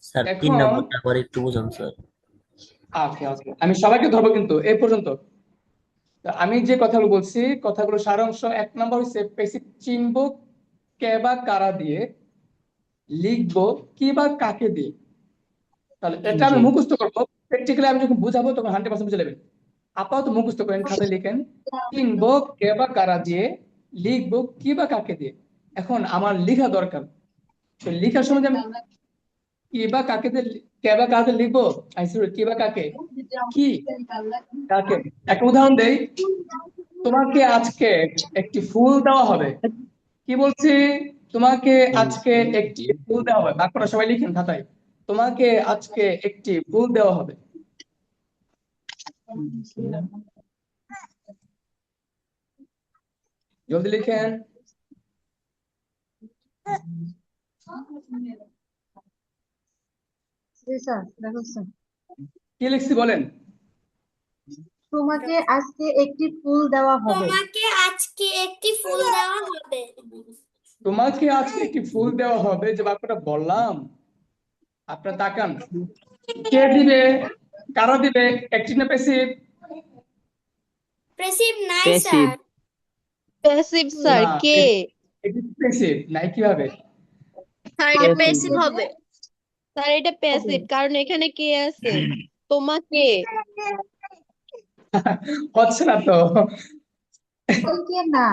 স্যার 3 এখন নম্বরটা আবার একটু বুঝান স্যার। ওকে ওকে, আমি সবাইকে ধরবো কিন্তু এই পর্যন্ত। তো আমি যে কথাগুলো বলছি, কথাগুলো সারাংশ, 1 নম্বর হচ্ছে পেসিভ চিনবো কে বা কারা দিয়ে, লিখবো কি বা কাকে দিয়ে। তাহলে এটা আমি জি মুখস্থ করবো, প্র্যাকটিক্যালি আমি যখন বুঝাবো তখন 100% বুঝে নেবেন। আপাতত মুখস্থ করেন, খাতায় লিখেন। চিনবো কে বা কারা দিয়ে, লিখবো কি বা কাকে দিয়ে। এখন আমার লেখা দরকার। তো লেখার সময় যে আমি কি বা কাকে দিয়ে, কে বা কাকে লিখবো, কি বা কাকে, কি কাকে। একটা উদাহরণ দেই। তোমাকে আজকে একটি ফুল দেওয়া হবে। কি বলছি? তোমাকে আজকে একটি ফুল দেওয়া হবে, বাক্যটা সবাই লিখেন খাতায়। তোমাকে আজকে একটি ফুল দেওয়া হবে। জলদি লিখেন। জি স্যার, দেখো স্যার, কি লিখছি বলেন? তোমাকে আজকে একটি ফুল দেওয়া হবে। তোমাকে আজকে একটি ফুল দেওয়া হবে। তোমাকে আজকে একটি ফুল দেওয়া হবে, যে বাক্যটা বললাম। আপনার তাকান, কে দিবে, কারা দিবে, অ্যাক্টিভ না প্যাসিভ? প্যাসিভ নাই প্যাসিভ। স্যার। প্যাসিভ স্যার, না, কে। এটা প্যাসিভ নাই, কিভাবে? স্যার এটা প্যাসিভ প্যাসিভ হবে। স্যার এটা প্যাসিভ, কারণ এখানে কে আছে, তোমাকে। হচ্ছে না তো। কে না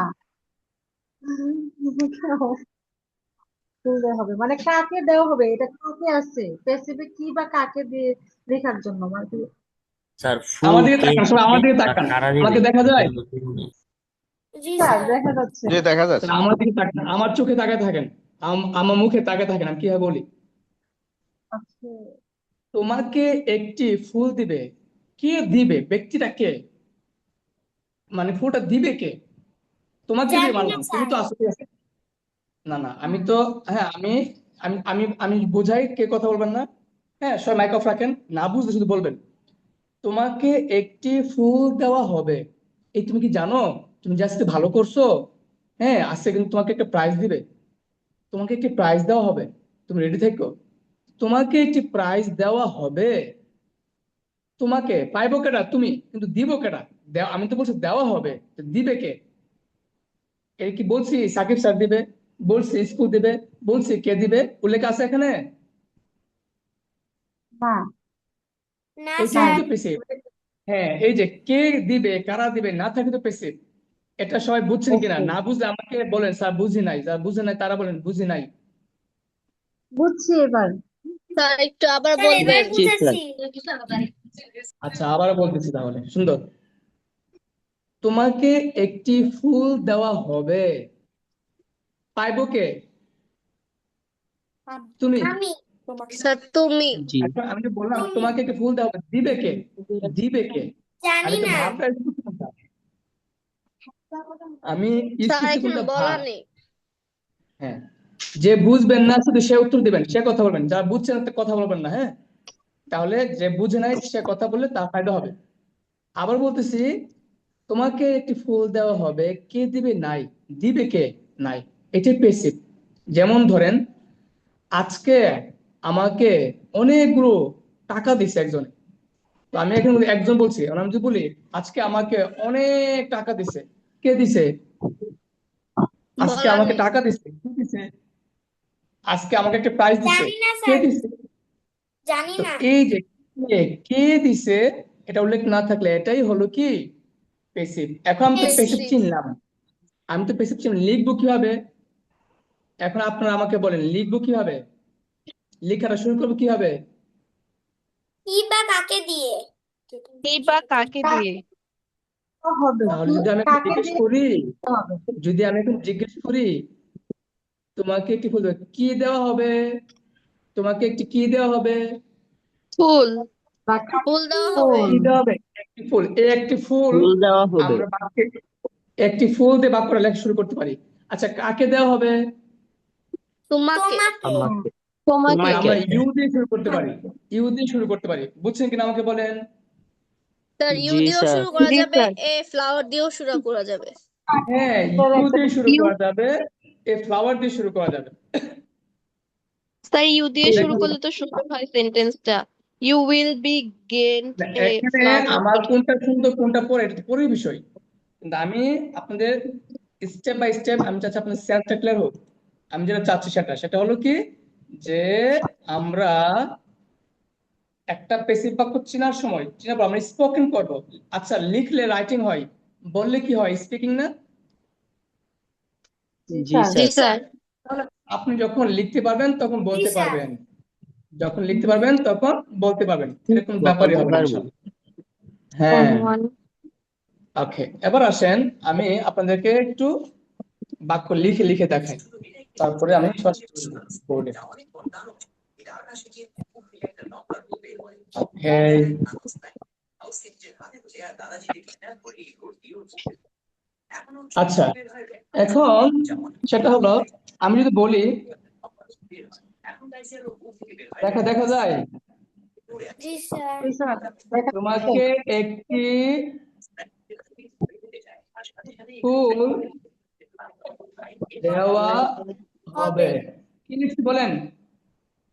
তুলতে হবে মানে কাকে দেওয়া হবে, এটা কাকে আছে স্পেসিফিক কি বা কাকে দিয়ে লেখার জন্য মানে স্যার ফুল আমার দিকে কে তাকান, সবাই দিবে আমার দিকে বা তাকান, কারা দিবে আমাকে দেখা যায়? এটার মধ্যে নেই। জি স্যার স্যার। দেখা যাচ্ছে। যে দেখা যাচ্ছে। তাহলে আমার দিকে তাকান, আমার চোখে তাকায় থাকেন, আমার মুখে তাকায় থাকেন, আমি কিভাবে বলি। আচ্ছা তোমাকে একটি ফুল দিবে, কে দিবে? ব্যক্তিটা কে? মানে ফুলটা দিবে কে? তোমাকে দিয়ে জানি না মানলাম, তুমি স্যার। তো আসো, ঠিক আছে। না না, আমি তো, হ্যাঁ আমি আমি আমি আমি বোঝাই, কে কথা বলবেন না। হ্যাঁ, সবাই মাইক অফ রাখেন, না বুঝলে শুধু বলবেন। তোমাকে একটি ফুল দেওয়া হবে, এই তুমি কি জানো? তুমি যে আজকে ভালো করছো, হ্যাঁ আজকে কিন্তু তোমাকে একটা প্রাইজ দিবে, তোমাকে একটি প্রাইজ দেওয়া হবে, তুমি রেডি থেকো। তোমাকে একটি প্রাইজ দেওয়া হবে, তোমাকে পাইবো কেটা তুমি, কিন্তু দিব কেটা? আমি তো বলছি দেওয়া হবে, তো দিবে কে? এই কি বলছি সাকিব স্যার দিবে, বলছি স্কুল দিবে, বলছি কে দিবে, উল্লেখ আছে এখানে? না না এইটাই স্যার। তো পেসিভ। হ্যাঁ, এই যে কে দিবে, কারা দিবে না থাকে তো পেসিভ। এটা সবাই বুঝছেন কিনা? ওকে না বুঝলে আমাকে বলেন স্যার বুঝি নাই, যারা বুঝে নাই তারা বলেন বুঝি নাই। বুঝছি এবার। স্যার একটু আবার স্যার এবার বলবেন। জি স্যার। বুঝেছি। আচ্ছা, আবার বলতেছি তাহলে, সুন্দর। তোমাকে একটি ফুল দেওয়া হবে, পাইবো কে? তুমি। আমি। স্যার তুমি। জি এখন আমি যে বললাম তুমি। তোমাকে একটি ফুল দেওয়া হবে, দিবে কে? দিবে কে? আর জানি এটা না। ভাবটা কোনটা? আমি ইউজ স্যার করছি এখানে কোনটা, বলা ভাব। নেই। হ্যাঁ, যে বুঝবেন না শুধু সে উত্তর দিবেন, সে কথা বলবেন, যারা বুঝছেন না কথা বলবেন না, হ্যাঁ। তাহলে যে বুঝে নাই সে কথা বললে তার ফায়দা হবে। আবার বলতেছি, তোমাকে একটি ফুল দেওয়া হবে, কে দিবে? নাই। দিবে কে? নাই। এটি পেসিভ। যেমন ধরেন, আজকে আমাকে অনেকগুলো টাকা দিছে একজন, তো আমি এখন একজন বলছি, আর আমি যদি বলি আজকে আমাকে অনেক টাকা দিছে, কে দিছে? আজকে বলা আমাকে নেই। টাকা দিছে, কে দিছে? আজকে আমাকে একটা প্রাইজ দিছে, জানি না কে স্যার। দিছে? জানি তো না। এই যে কে দিছে, এটা উল্লেখ না থাকলে এটাই হলো কি পেসিভ। এখন আমি তো পেসিভ পেসিভ। চিনলাম, আমি তো পেসিভ চিনলাম, লিখবো কিভাবে? এখন আপনারা আমাকে বলেন লিখবো কিভাবে, লেখাটা শুরু করবো কিভাবে? কি বা কাকে দিয়ে? এই বা কাকে দিয়ে? কাকে হবে তাহলে কি, যদি আমি এখন কাকে জিজ্ঞেস দিয়ে করি, হবে? যদি আমি এখন জিজ্ঞেস করি তোমাকে একটি ফুল কি দেওয়া হবে, তোমাকে একটি কি দেওয়া হবে, ফুল। বা ফুল দেওয়া হবে। ফুল কি দেওয়া হবে? একটি ফুল। এই একটি ফুল ফুল দেওয়া হবে আমরা বাক্যে, একটি ফুল দিয়ে বাক্যটা লেখা শুরু করতে পারি। আচ্ছা, কাকে দেওয়া হবে? তোমাকে। তোমাকে। আমাকে। তোমাকে। আমরা তোমাকে ইউ দিয়ে শুরু করতে পারি, ইউ দিয়ে শুরু করতে পারি, বুঝছেন কিনা আমাকে বলেন। স্যার ইউ জি দিয়েও স্যার। শুরু করা জি যাবে, স্যার। এ ফ্লাওয়ার দিয়েও শুরু করা যাবে। হ্যাঁ, স্যার ইউ একটা দিয়ে শুরু ইউ, করা যাবে, এ ফ্লাওয়ার দিয়ে শুরু করা যাবে। স্যার ইউ দিয়ে শুরু দেখুন, করলে তো সুন্দর হয় সেন্টেন্সটা। ইউ উইল বি গেন্ট না, এ এখানে ফ্লাওয়ার। আমার কোনটা সুন্দর কোনটা পরে, এটা তো পরের বিষয়। কিন্তু আমি আপনাদের স্টেপ বাই স্টেপ আমি চাচ্ছি আপনাদের সেন্সটা ক্লিয়ার হোক। আমি যেটা চাচ্ছি সেটা হলো কি, যে আমরা একটা পেসিভ বাক্য চেনার সময় চেনাবো, আমরা স্পোকেন করব। আচ্ছা, লিখলে রাইটিং হয়, বললে কি হয়? স্পিকিং না? জি স্যার। জি স্যার। স্যার। তাহলে আপনি যখন লিখতে পারবেন তখন জি বলতে স্যার। পারবেন, যখন লিখতে পারবেন তখন বলতে পারবেন, এরকম ব্যাপারই বলতে হবে না পারবো। ইনশাআল্লাহ। হ্যাঁ, ওকে, এবার আসেন আমি আপনাদেরকে একটু বাক্য লিখে লিখে দেখাই, তারপরে আমি বোর্ডে। ওকে, আচ্ছা, এখন সেটা হলো, আমি যদি বলি, দেখা দেখা যায়, জি স্যার। জি স্যার দেখা যাচ্ছে। তোমাকে একটি ফুল দেওয়া হবে। হবে, কি লিখছি বলেন?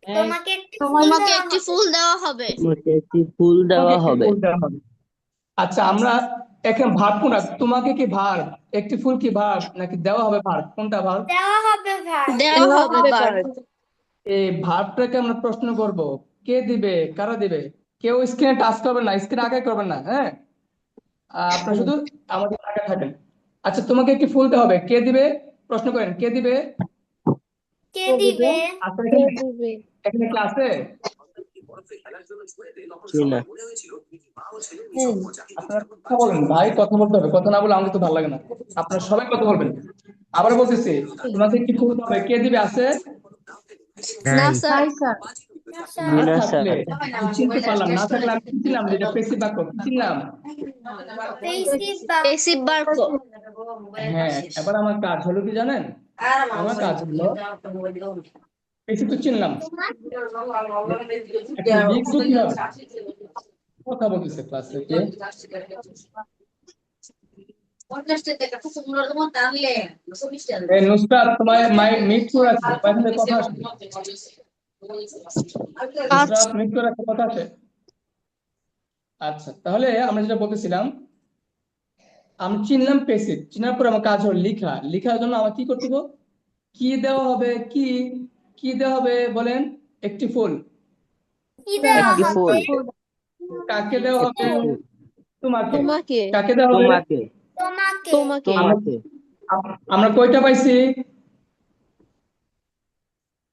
তোমাকে একটি ফুল তোমাকে দেওয়া একটি হবে। ফুল দেওয়া হবে। তোমাকে একটি ফুল তোমাকে দেওয়া একটি হবে। ফুল দেওয়া হবে। আচ্ছা, আমরা এখন ভার্ব কোনটা? তোমাকে কি ভার্ব, একটি ফুল কি ভার্ব, নাকি দেওয়া হবে ভার্ব? কোনটা ভার্ব? দেওয়া হবে ভার। দেওয়া হবে বার। এই ভার্বটাকে আমরা প্রশ্ন করব, কে দিবে, কারা দিবে? কেউ স্ক্রিনে টাচ করবেন না, স্ক্রিনে আগে করবেন না, হ্যাঁ। আপনারা শুধু আমাদের টাকা থাকেন। আচ্ছা, তোমাকে একটি ফুলতে হবে, কে দিবে? প্রশ্ন করেন, কে দিবে? কে দিবে? আচ্ছা, কে এখানে দিবে? এখানে ক্লাসে জি না। আপনারা কথা বলেন ভাই, কথা বলতে হবে, কথা না বলে আমাকে তো ভালো লাগে না। আপনারা সবাই কথা বলবেন। আবার বলতেছি, তোমাকে একটি ফুলতে হবে, কে দিবে? আছে? না নাই। স্যার। নাই স্যার। না জি স্যার। না না থাকলে স্যার। আমি চিনতে পারলাম, না থাকলে আমি কি ছিলাম, যেটা পেশি বাক্য কি ছিলাম? পেসিভ বাক্য। পেসিভ বাক্য। হ্যাঁ, এবার আমার কাজ হলো কি জানেন? আমার কাজ হলো, পেশি তো চিনলাম, এখন লিখবো কিভাবে? কথা বলতেছে ক্লাসে কে? এই নুসরাত, তোমার মিট করে আছে, কয়েকজন কথা আসে। আচ্ছা, নুসরাত, মিট করে আছে, কথা আসে। আচ্ছা, তাহলে আমরা যেটা বলতেছিলাম, আমি চিনলাম পেসিভ, চিনার পর আমার কাজ হলো লিখা। লিখার জন্য আমার কি করতে হবে? কি দেওয়া হবে? কি কি দেওয়া হবে বলেন? একটি ফুল। কি দেওয়া একটি হবে? ফুল। কাকে দেওয়া একটি হবে? ফুল। তোমাকে। তোমাকে। কাকে দেওয়া হবে? তোমাকে। তোমাকে। তোমাকে। আমরা তোমাকে। আমরা কয়টা পাইছি?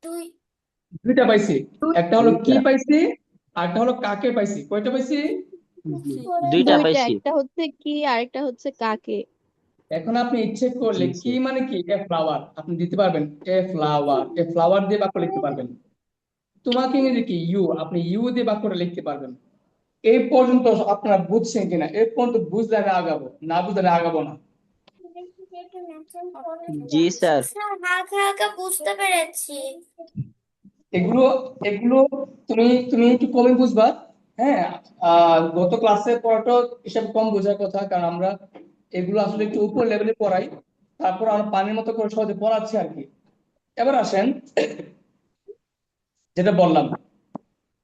দুই। দুইটা পাইছি। একটা হলো কি দুইটা। পাইছি, আর একটা হলো কাকে পাইছি। কয়টা পাইছি? দুইটা দুইটা, পাইছি। একটা হচ্ছে কি আর একটা হচ্ছে কাকে। এখন আপনি ইচ্ছে করলে জি কি স্যার। মানে কি, এ ফ্লাওয়ার আপনি দিতে পারবেন। এ ফ্লাওয়ার, এ ফ্লাওয়ার দিয়ে বাক্য লিখতে পারবেন। তোমাকে ইংরেজি কি, ইউ, আপনি ইউ দিয়ে বাক্যটা লিখতে পারবেন। এই পর্যন্ত আপনারা বুঝছেন কিনা? এই পর্যন্ত বুঝলে আমি আগাবো, না বুঝলে আমি আগাবো না। জি স্যার। স্যার, হালকা হালকা বুঝতে পেরেছি। এগুলো এগুলো তুমি তুমি একটু কমই বুঝবা। হ্যাঁ, গত ক্লাসে পড়াটা এসব কম বোঝার কথা, কারণ আমরা এগুলো আসলে একটু উপর লেভেলে পড়াই, তারপর আমরা পানির মতো করে সহজে পড়াচ্ছি আর কি। এবার আসেন, যেটা বললাম,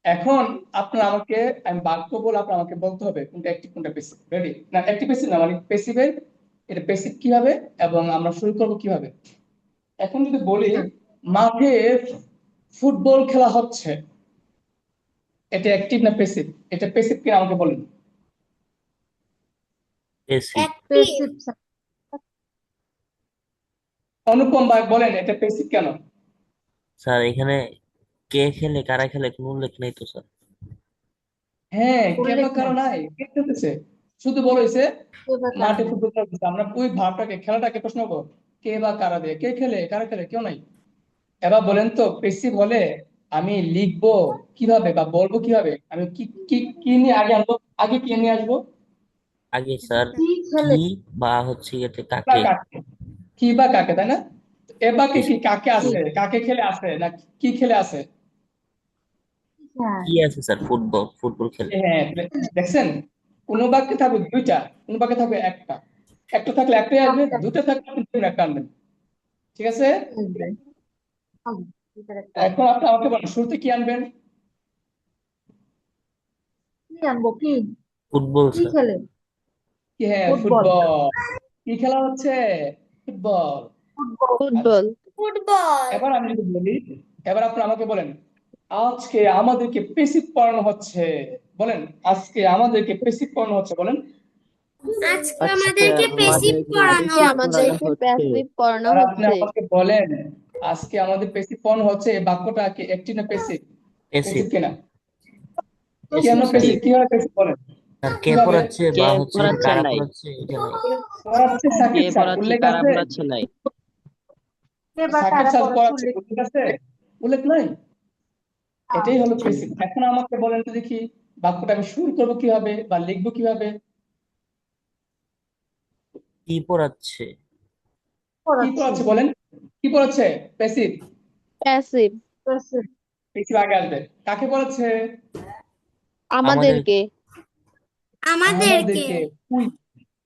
এখন আপনার আমাকে, আমি বাক্য বলে আপনার আমাকে বলতে হবে কোনটা অ্যাক্টিভ কোনটা প্যাসিভ। রেডি? না, অ্যাক্টিভ প্যাসিভ না, মানে প্যাসিভের, এটা প্যাসিভ কিভাবে এবং আমরা শুরু করব কিভাবে। এখন যদি বলি মাঠে ফুটবল খেলা হচ্ছে, এটা অ্যাক্টিভ না প্যাসিভ? এটা প্যাসিভ কিনা আমাকে বলেন। পেয়েছি। অ্যাক্টিভ। Passive sir. অনুপম ভাই বলেন, এটা প্যাসিভ কেন? স্যার এখানে কে খেলে কারা খেলে কোনো উল্লেখ নেই তো স্যার। হ্যাঁ, কে বা উল্লেখ কারো নাই। নাই, কে খেলতেছে, শুধু বলেছে কে বা কারা মাঠে নাই। ফুটবল খেলতেছে। আমরা ওই ভাবটাকে, খেলাটাকে প্রশ্ন করব, কে বা কারা দিয়ে, কে খেলে কারা খেলে, কেউ নাই। এবার বলেন তো, প্যাসিভ হলে আমি লিখবো কিভাবে বা বলবো কিভাবে? আমি কি কি কি নিয়ে আগে আনবো? আগে কি নিয়ে আসবো? আগে স্যার কি খেলে? কি বা হচ্ছে এতে বা কাকে। কাকে, কি বা কাকে, তাই না? এবাকে জি কি কাকে জি। আছে, কাকে খেলে আছে, না কি খেলে আছে? হ্যাঁ। কি আছে স্যার, ফুটবল ফুটবল খেলে। হ্যাঁ, দেখছেন, কোন বাক্যে থাকবে দুইটা, কোন বাক্যে থাকবে একটা। একটা থাকলে একটাই আসবে, একটা দুটো থাকলে আপনি দুটো একটা আনবেন। ঠিক আছে? আসবে। হবে। এটার একটা এখন আপনি আমাকে বলেন, শুরুতে কি আনবেন? কি আনবো? কি ফুটবল কি স্যার। খেলে? কি? হ্যাঁ, ফুটবল। ফুটবল। কি খেলা হচ্ছে? ফুটবল। ফুটবল। আচ্ছা, ফুটবল। ফুটবল। এবার আমি যদি বলি, এবার আপনি আমাকে বলেন, আজকে আমাদেরকে পেসিভ পড়ানো হচ্ছে। বলেন, আজকে আমাদেরকে পেসিভ পড়ানো হচ্ছে, বলেন। আজকে আজকে আমাদেরকে পেসিভ আমাদেরকে পড়ানো আজকে বেশি পড়ানো আমাদেরকে হচ্ছে। প্যাসিভ পড়ানো আর আপনি হচ্ছে। আমাকে বলেন, আজকে আমাদের পেসিভ পড়ানো হচ্ছে, এই বাক্যটা কি অ্যাক্টিভ না প্যাসিভ? পেসিভ। প্যাসিভ কিনা? পেসিভ কেন জি। প্যাসিভ? কিভাবে প্যাসিভ বলেন? আর কে কিভাবে? পড়াচ্ছে কে বা হচ্ছে পড়াচ্ছে কারা নাই, পড়াচ্ছে এটা নাই। পড়াচ্ছে কে সাকিব স্যার, পড়াচ্ছে উল্লেখ কারা আছে? পড়াচ্ছে নাই। কে বা সাকিব কারা স্যার পড়াচ্ছে পড়াচ্ছে, উল্লেখ উল্লেখ আছে? উল্লেখ নাই? এটাই হলো জি। প্যাসিভ। এখন আমাকে বলেন তো দেখি, বাক্যটা আমি শুরু করবো কিভাবে বা লিখবো কিভাবে? কি পড়াচ্ছে। কি পড়াচ্ছে। পড়াচ্ছে বলেন? কি পড়াচ্ছে? প্যাসিভ। প্যাসিভ। পেসিভ। প্যাসিভ আগে আসবে। কাকে পড়াচ্ছে? আমাদের। আমাদেরকে। আমাদেরকে। আমাদেরকে। উই,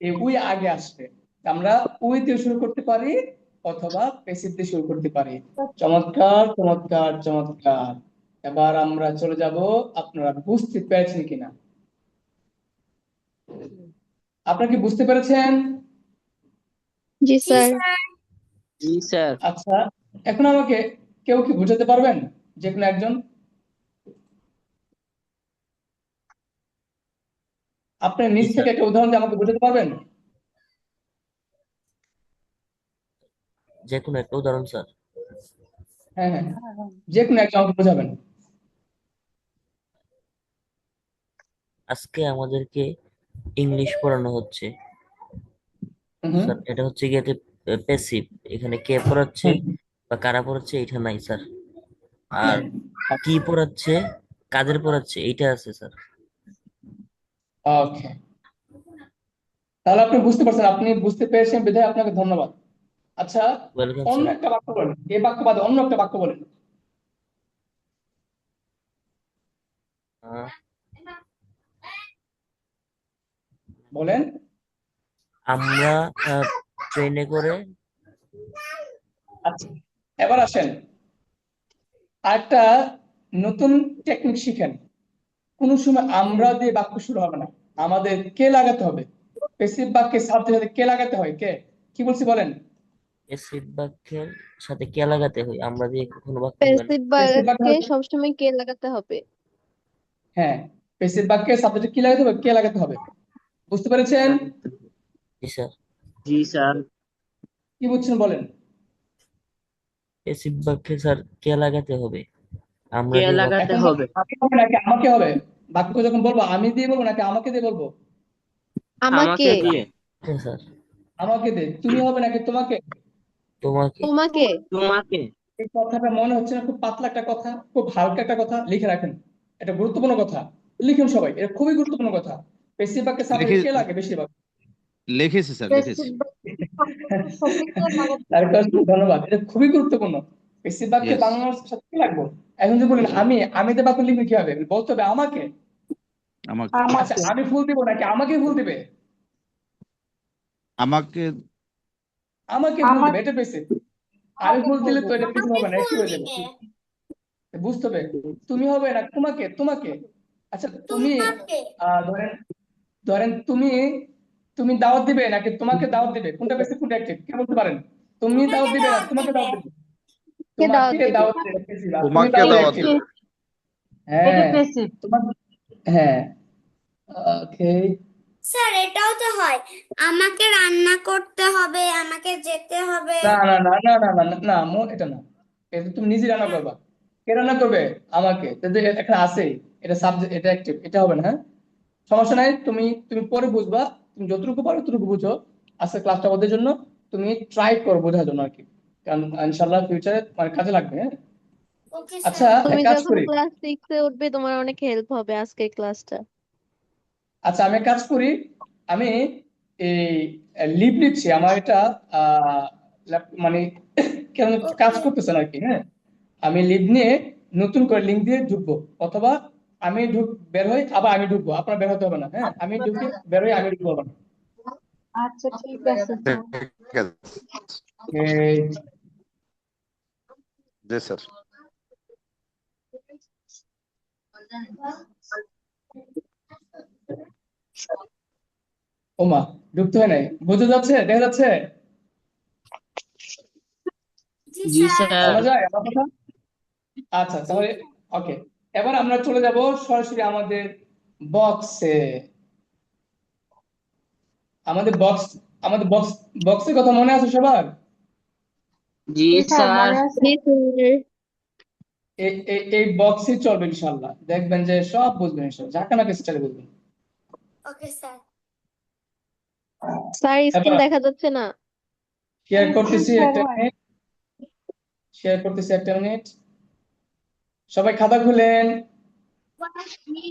এই উই আগে আসবে। আমরা উই দিয়ে শুরু করতে পারি অথবা প্যাসিভ দিয়ে শুরু করতে পারি। চমৎকার, চমৎকার, চমৎকার। এবার আমরা চলে যাব, আপনারা বুঝতে পেরেছেন কিনা? আপনারা কি বুঝতে পেরেছেন? জি জি স্যার। স্যার। জি স্যার। আচ্ছা, এখন আমাকে কেউ কি বোঝাতে পারবেন, যে কোনো একজন? আপনি জি নিজ স্যার। থেকে একটা উদাহরণ দিয়ে আমাকে বোঝাতে পারবেন? যে কোনো একটা উদাহরণ স্যার। হ্যাঁ হ্যাঁ, যে কোনো একটা আমাকে বোঝাবেন। আজকে আমাদেরকে ইংলিশ পড়ানো হচ্ছে হুম স্যার, এটা হচ্ছে গিয়ে প্যাসিভ। এখানে কে পড়াচ্ছে হুম বা কারা পড়াচ্ছে এটা নাই স্যার। আর হুম। কি পড়াচ্ছে, কাদের পড়াচ্ছে এইটা আছে স্যার। ওকে, তাহলে আপনি বুঝতে পারছেন, আপনি বুঝতে পেরেছেন বিধায় আপনাকে ধন্যবাদ। আচ্ছা, ওয়েলকাম অন্য স্যার। একটা বাক্য বলেন, এই বাক্য বাদে অন্য একটা বাক্য বলেন। বলেন। আমরা ট্রেনে করে। আচ্ছা, এবার আসেন আরেকটা নতুন টেকনিক শিখেন। কোন সময় আমরা দিয়ে বাক্য শুরু হবে না, আমাদের কে লাগাতে হবে। পেসিভ বাক্যে সাবজেক্টের সাথে কে লাগাতে হয়, কে, কি বলছি বলেন। প্যাসিভ বাক্যের সাথে কে লাগাতে হয়, আমরা দিয়ে কখনো বাক্য হবে না। প্যাসিভ পেসিভ বাক্যে বাক্যে সবসময় কে লাগাতে হবে? হ্যাঁ, পেসিভ বাক্যে সাবজেক্টে কি লাগাতে হবে, কে লাগাতে হবে, বুঝতে পেরেছেন? জি স্যার। জি স্যার। কি বুঝছেন বলেন। প্যাসিভ বাক্যে স্যার কে লাগাতে হবে, আমরা কে দিয়ে বাক্য। লাগাতে এখন হবে? আমি হবে নাকি আমাকে হবে, বাক্য যখন বলবো আমি দিয়ে বলবো নাকি আমাকে দিয়ে বলবো। আমাকে। আমাকে দিয়ে। হ্যাঁ স্যার। আমাকে দিয়ে। তুমি হবে নাকি তোমাকে। তোমাকে। তোমাকে। তোমাকে। এই কথাটা মনে হচ্ছে না খুব পাতলা একটা কথা, খুব হালকা একটা কথা, লিখে রাখেন। এটা গুরুত্বপূর্ণ কথা, লিখুন সবাই, এটা খুবই গুরুত্বপূর্ণ কথা। বেশির ভাগকে সাবজেক্ট কে লাগে বেশিরভাগ। লিখেছি স্যার, লিখেছি। প্যাসিভ সাবজেক্টে লাগাতে তার কারণে ধন্যবাদ, এটা খুবই গুরুত্বপূর্ণ। বেশির ভাগকে ইয়েস। বাংলার সাথে কি লাগবো। এখন যদি বলেন আমি তো বাক্য লিখবে কি হবে, বলতে হবে আমাকে। আমাকে। আচ্ছা, আমাকে আমি ফুল দিব নাকি আমাকে ফুল দিবে। আমাকে। আমাকে ফুল দিবে, আমাকে এটা বেশি। আমি ফুল দিলে তো বলবে এটা বেশি আমাকে হবে না, ফুল একই হয়ে যাবে। দিবে। বুঝতে হবে। তুমি হবে না তোমাকে, তোমাকে। আচ্ছা তুমি তোমাকে। ধরেন, তুমি তুমি দাওয়াত দিবে নাকি তোমাকে দাওয়াত দিবে, কোনটা বেশি, কোনটা অ্যাক্টিভ, কে বলতে পারেন। তুমি দাওয়াত তোমাকে দিবে না দাওয়াত তোমাকে দিবে। দাওয়াত দিবে। কে তোমাকে দাওয়াত দিবে? দাওয়াত দিবে বেশি, আর তুমি তোমাকে দাওয়াত দিবে দাওয়াত অ্যাক্টিভ। দেবে। এটা হ্যাঁ, প্যাসিভ তোমার, হ্যাঁ। ওকে। স্যার এটাও তো হয়, আমাকে রান্না করতে হবে, আমাকে যেতে হবে। না না না না না না না না, এটা না। এটা তুমি নিজে রান্না করবা। কে রান্না করবে, আমাকে, কিন্তু এখানে আছে, এটা সাবজেক্ট, এটা অ্যাক্টিভ, এটা হবে না। হ্যাঁ, সমস্যা নাই, তুমি তুমি পরে বুঝবা। তুমি যতটুকু পারো ততটুকু বুঝো। আজকে ক্লাসটা ওদের জন্য, তুমি ট্রাই করো বোঝার জন্য আর কি, কারণ ইনশাল্লাহ ফিউচারে মানে কাজে লাগবে। হ্যাঁ, ওকে আচ্ছা, স্যার। এক তুমি কাজ যখন করি। ক্লাস 6 এ উঠবে তোমার অনেক হেল্প হবে আজকের ক্লাসটা। আচ্ছা, আমি এক কাজ করি। আমি এই লিভ নিচ্ছি, আমার এটা মানে কেন কাজ ওকে। করতেছে না আর কি। হ্যাঁ, আমি লিভ নিয়ে নতুন করে লিঙ্ক দিয়ে ঢুকবো, অথবা আমি বের হই আবার আমি ঢুকবো, আপনার বের হতে হবে না। হ্যাঁ, আমি ঢুকে বের হই, আমি ঢুকবো আবার। আচ্ছা ঠিক আছে স্যার। ঠিক আছে। এই, জি স্যার। ওমা, ঢুকতে হয় নাই, বোঝা যাচ্ছে, দেখা যাচ্ছে, জি জি স্যার। স্যার। শোনা যায় আমার কথা। আচ্ছা জি। তাহলে, ওকে, এবার আমরা চলে যাব সরাসরি আমাদের বক্সে। আমাদের বক্স, আমাদের বক্সের কথা মনে আছে সবার। জি জি স্যার স্যার। মনে আছে। জি স্যার। এই বক্সই চলবে ইনশাল্লাহ, দেখবেন যে সব বুঝবেন ইনশাল্লাহ, ঝাঁকানাকে স্টাইলে বুঝবেন। Okay sir. স্যার স্ক্রিন এবার দেখা যাচ্ছে না। শেয়ার স্ক্রিন করতেছি শেয়ার একটা হয়। মিনিট, শেয়ার করতেছি একটা মিনিট। সবাই খাতা খুলেন,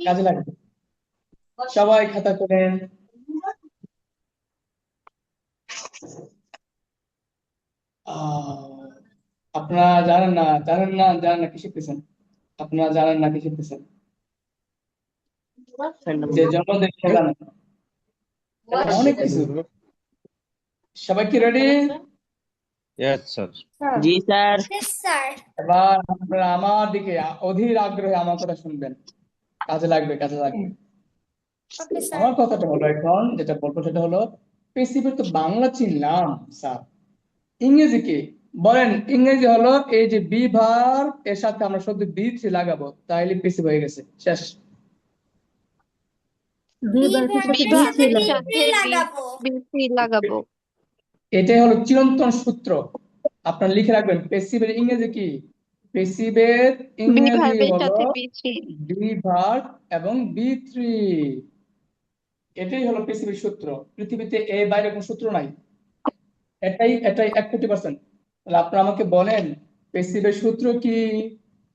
কাজে লাগবে। সবাই খাতা খুলেন। আহ, আপনারা জানেন না কি শিখতেছেন, আপনারা জানেন না কি শিখতেছেন, যে জন্ম দেখে জানেন অনেক কিছু। সবাই কি রেডি? Yes sir. স্যার জি স্যার। Yes sir. এবার আপনারা আমার দিকে অধীর আগ্রহে আমার কথা শুনবেন, কাজে লাগবে, কাজে লাগবে। Okay sir. আমার কথাটা হলো, এখন যেটা বলবো সেটা হলো, পেসিভের তো বাংলা চিনলাম স্যার, ইংরেজি কি বলেন। ইংরেজি হলো এই যে বি ভার্ব, এর সাথে আমরা শুধু বি থ্রি লাগাবো, তাইলে পেসিভ হয়ে গেছে, শেষ। বি বি ভার্বের সাথে ভার্বের বি সাথে থ্রি বি লাগাবো। থ্রি লাগাবো। বি লাগাবো। এটাই হলো চিরন্তন সূত্র। আপনারা লিখে রাখবেন পেসিভের ইংরেজি কি? পেসিভের বি ইংরেজি ভার্বের হলো সাথে বি3। বি ভার্ব এবং বি থ্রি। এটাই হলো পেসিভের সূত্র। পৃথিবীতে এর বাইরে কোনো সূত্র নাই। এটাই এটাই 1,000,000%। তাহলে আপনারা আমাকে বলেন পেসিভের সূত্র কি?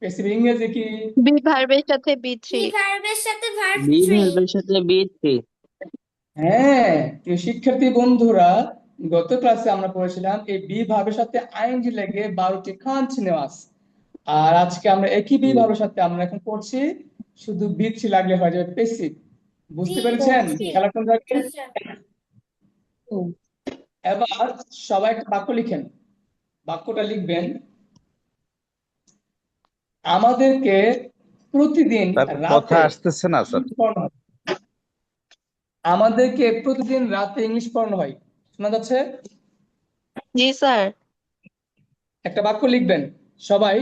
পেসিভের ইংরেজি কি? বি ভার্বের সাথে বি3। বি ভার্বের সাথে ভার্ব বি থ্রি। ভার্বের সাথে বি থ্রি। হ্যাঁ, প্রিয় শিক্ষার্থী বন্ধুরা, গত ক্লাসে আমরা পড়েছিলাম এই বি ভার্বের সাথে আইএনজি লেগে 12টি কন্টিনিউয়াস। আর আজকে আমরা একই বি ভার্বের সাথে আমরা এখন পড়ছি শুধু বি থ্রি লাগলে হয়ে যাবে পেসিভ। বুঝতে জি পেরেছেন জি খেলা কোন জায়গায়? স্যার। এবার সবাই একটা বাক্য লিখেন। বাক্যটা লিখবেন, আমাদেরকে প্রতিদিন তার কথা রাতে আসতেছে না স্যার। ইংলিশ পড়ানো হয়। আমাদেরকে প্রতিদিন রাতে ইংলিশ পড়ানো হয়। শোনা যাচ্ছে? জি স্যার। একটা বাক্য লিখবেন সবাই,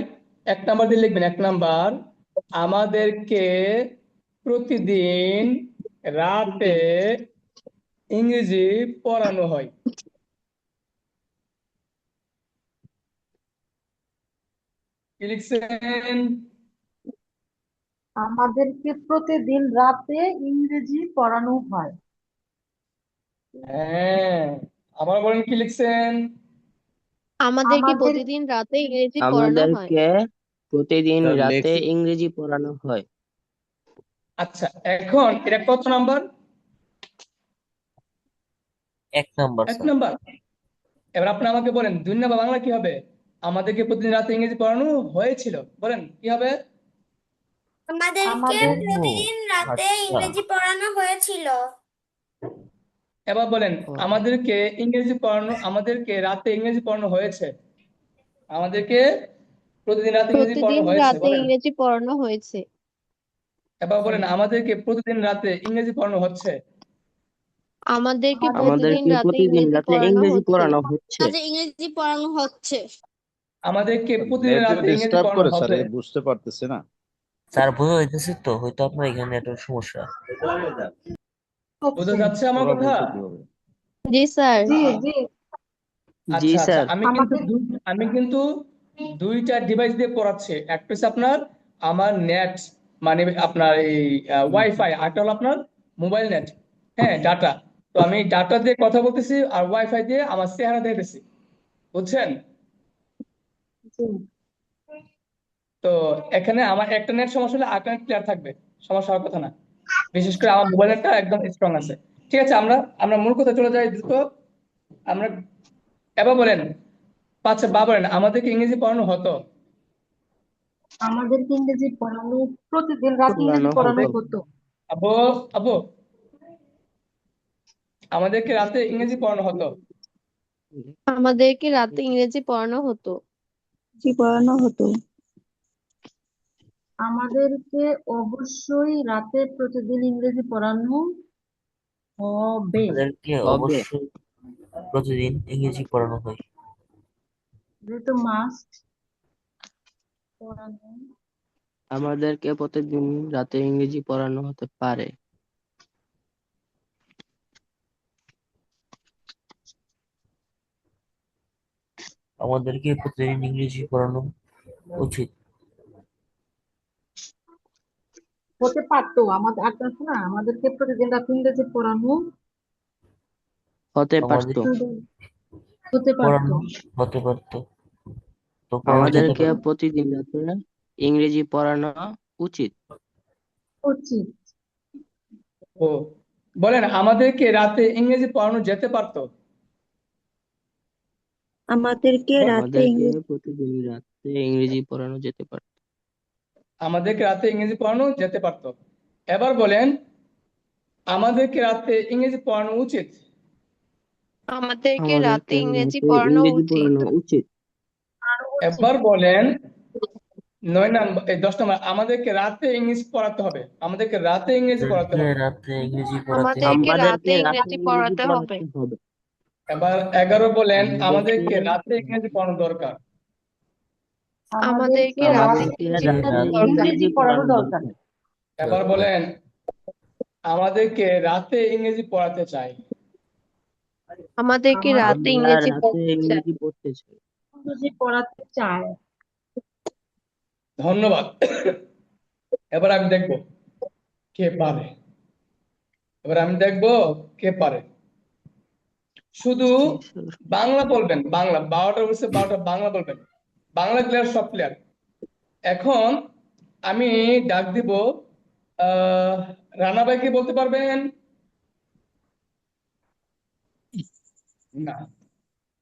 1 নাম্বার দিয়ে লিখবেন। 1 নাম্বার, আমাদেরকে প্রতিদিন রাতে ইংরেজি পড়ানো হয়। কি লিখছেন? আমাদেরকে প্রতিদিন রাতে ইংরেজি পড়ানো হয়। হ্যাঁ, আবার বলেন কি লিখছেন? আমাদেরকে আমাদের প্রতিদিন রাতে ইংরেজি পড়ানো হয়। আমাদেরকে প্রতিদিন স্যার রাতে লেখছি। ইংরেজি পড়ানো হয়। আচ্ছা, এখন এটা কত নাম্বার? 1 নাম্বার এক স্যার। নাম্বার। এবার আপনি আমাকে বলেন 2 নাম্বার বাংলা কি হবে? আমাদেরকে প্রতিদিন রাতে ইংরেজি পড়ানো হয়েছিল। বলেন কি হবে? আমাদেরকে আমাদের ও প্রতিদিন রাতে আচ্ছা। ইংরেজি পড়ানো হয়েছিল। এবার বলেন ও, আমাদেরকে রাতে ইংরেজি পড়ানো হয়েছে। আমাদেরকে প্রতিদিন রাতে ইংরেজি প্রতিদিন পড়ানো হয়েছে। রাতে বলেন। ইংরেজি পড়ানো হয়েছে। এবার বলেন আমাদেরকে প্রতিদিন রাতে ইংরেজি পড়ানো হচ্ছে। আমাদেরকে আমাদের প্রতিদিন আমাদেরকে রাতে প্রতিদিন ইংরেজি রাতে পড়ানো ইংরেজি হচ্ছে। পড়ানো হচ্ছে। আজ ইংরেজি পড়ানো হচ্ছে। আমাদেরকে প্রতিদিন নেট রাতে ইংরেজি ডিস্টার্ব পড়ানো করে স্যার, হবে। এই বুঝতে পারতেছি না। স্যার বোঝা যাইতেছে তো, হয়তো আপনার এখানে একটা সমস্যা। বোঝা হচ্ছে। যাচ্ছে আমার ওরা কথা? বলতে কি হবে? জি স্যার। জি জি জি আচ্ছা আচ্ছা, স্যার। আমাদের আমি কিন্তু 2টা ডিভাইস দিয়ে পড়াচ্ছি। একটা হচ্ছে আপনার আমার নেট, মানে আপনার এই ওয়াইফাই, আরটা হলো আপনার মোবাইল নেট। হ্যাঁ, ডাটা। তো আমি ডাটা দিয়ে কথা বলতেছি আর ওয়াইফাই দিয়ে আমার চেহারা দেখতেছি। বুঝছেন? জি তো এখানে আমার একটা নেট সমস্যা হলে আরেকটা নেট ক্লিয়ার থাকবে, সমস্যা হওয়ার কথা না। বিশেষ করে আমার মোবাইল নেটটা একদম স্ট্রং আছে। ঠিক আছে, আমরা আমরা মূল কথা চলে যাই দ্রুত। আমরা এবার বলেন, আচ্ছা বা বলেন আমাদেরকে ইংরেজি পড়ানো হতো। আমাদেরকে ইংরেজি পড়ানো প্রতিদিন রাতে ইংরেজি পড়ানো পড়ানো হতো। আমাদের হতো। আবু আবু আমাদেরকে রাতে ইংরেজি পড়ানো হতো। আমাদেরকে রাতে ইংরেজি পড়ানো হতো। জি পড়ানো হতো। আমাদেরকে অবশ্যই রাতে প্রতিদিন ইংরেজি পড়ানো হবে। আমাদেরকে হবে। অবশ্যই প্রতিদিন ইংরেজি পড়ানো হয়। যেহেতু মাস্ট পড়ানো আমাদেরকে প্রতিদিন রাতে ইংরেজি পড়ানো হতে পারে। আমাদেরকে প্রতিদিন ইংরেজি পড়ানো উচিত। হতে পারতো। আমাদের আপনার না, আমাদেরকে প্রতিদিন রাতে ইংরেজি পড়ানো হতে আমাদের পারতো। হতে পারতো। পড়ানো হতে পারতো। তো পড়ানো যেতে আমাদেরকে পারে। প্রতিদিন রাতে ইংরেজি পড়ানো উচিত। উচিত। ও, বলেন আমাদেরকে রাতে ইংরেজি পড়ানো যেতে পারতো। আমাদেরকে রাতে আমাদেরকে ইংরেজি প্রতিদিন রাতে ইংরেজি পড়ানো যেতে পারতো। আমাদেরকে রাতে ইংরেজি পড়ানো যেতে পারতো। এবার বলেন আমাদেরকে রাতে ইংরেজি পড়ানো উচিত। আমাদেরকে রাতে আমাদেরকে ইংরেজি রাতে পড়ানো ইংরেজি উচিত। পড়ানো উচিত। আরো উচিত। এবার বলেন 9 নাম্বার, 10 নাম্বার, আমাদেরকে রাতে ইংলিশ পড়াতে হবে। আমাদেরকে রাতে ইংরেজি পড়াতে আমাদেরকে হবে। রাতে ইংরেজি পড়াতে হবে। আমাদেরকে রাতে আমাদেরকে রাতে ইংরেজি ইংরেজি পড়াতে হবে। পড়াতে হবে। এবার 11 বলেন আমাদেরকে আমাদেরকে রাতে ইংরেজি পড়ানো দরকার। আমাদেরকে আমাদেরকে রাতে রাতে আমাদেরকে ইংরেজি রাতে পড়ানো রাতে দরকার। ইংরেজি ইংরেজি পড়ানো পড়ানো দরকার। দরকার। এবার বলেন আমাদেরকে রাতে ইংরেজি পড়াতে চাই। আমাদেরকে আমার রাতে আমরা ইংরেজি রাতে পড়তে চাই। ইংরেজি পড়তে চাই। ইংরেজি পড়াতে চায়। ধন্যবাদ। এবার আমি দেখব কে পারে। এবার আমি দেখব কে পারে। শুধু জি স্যার। বাংলা বলবেন, বাংলা 12টা বলছে 12টা বাংলা বলবেন। বাংলা ক্লিয়ার, সব ক্লিয়ার। এখন আমি ডাক দিব আহ রানা ভাইকে, বলতে পারবেন? না।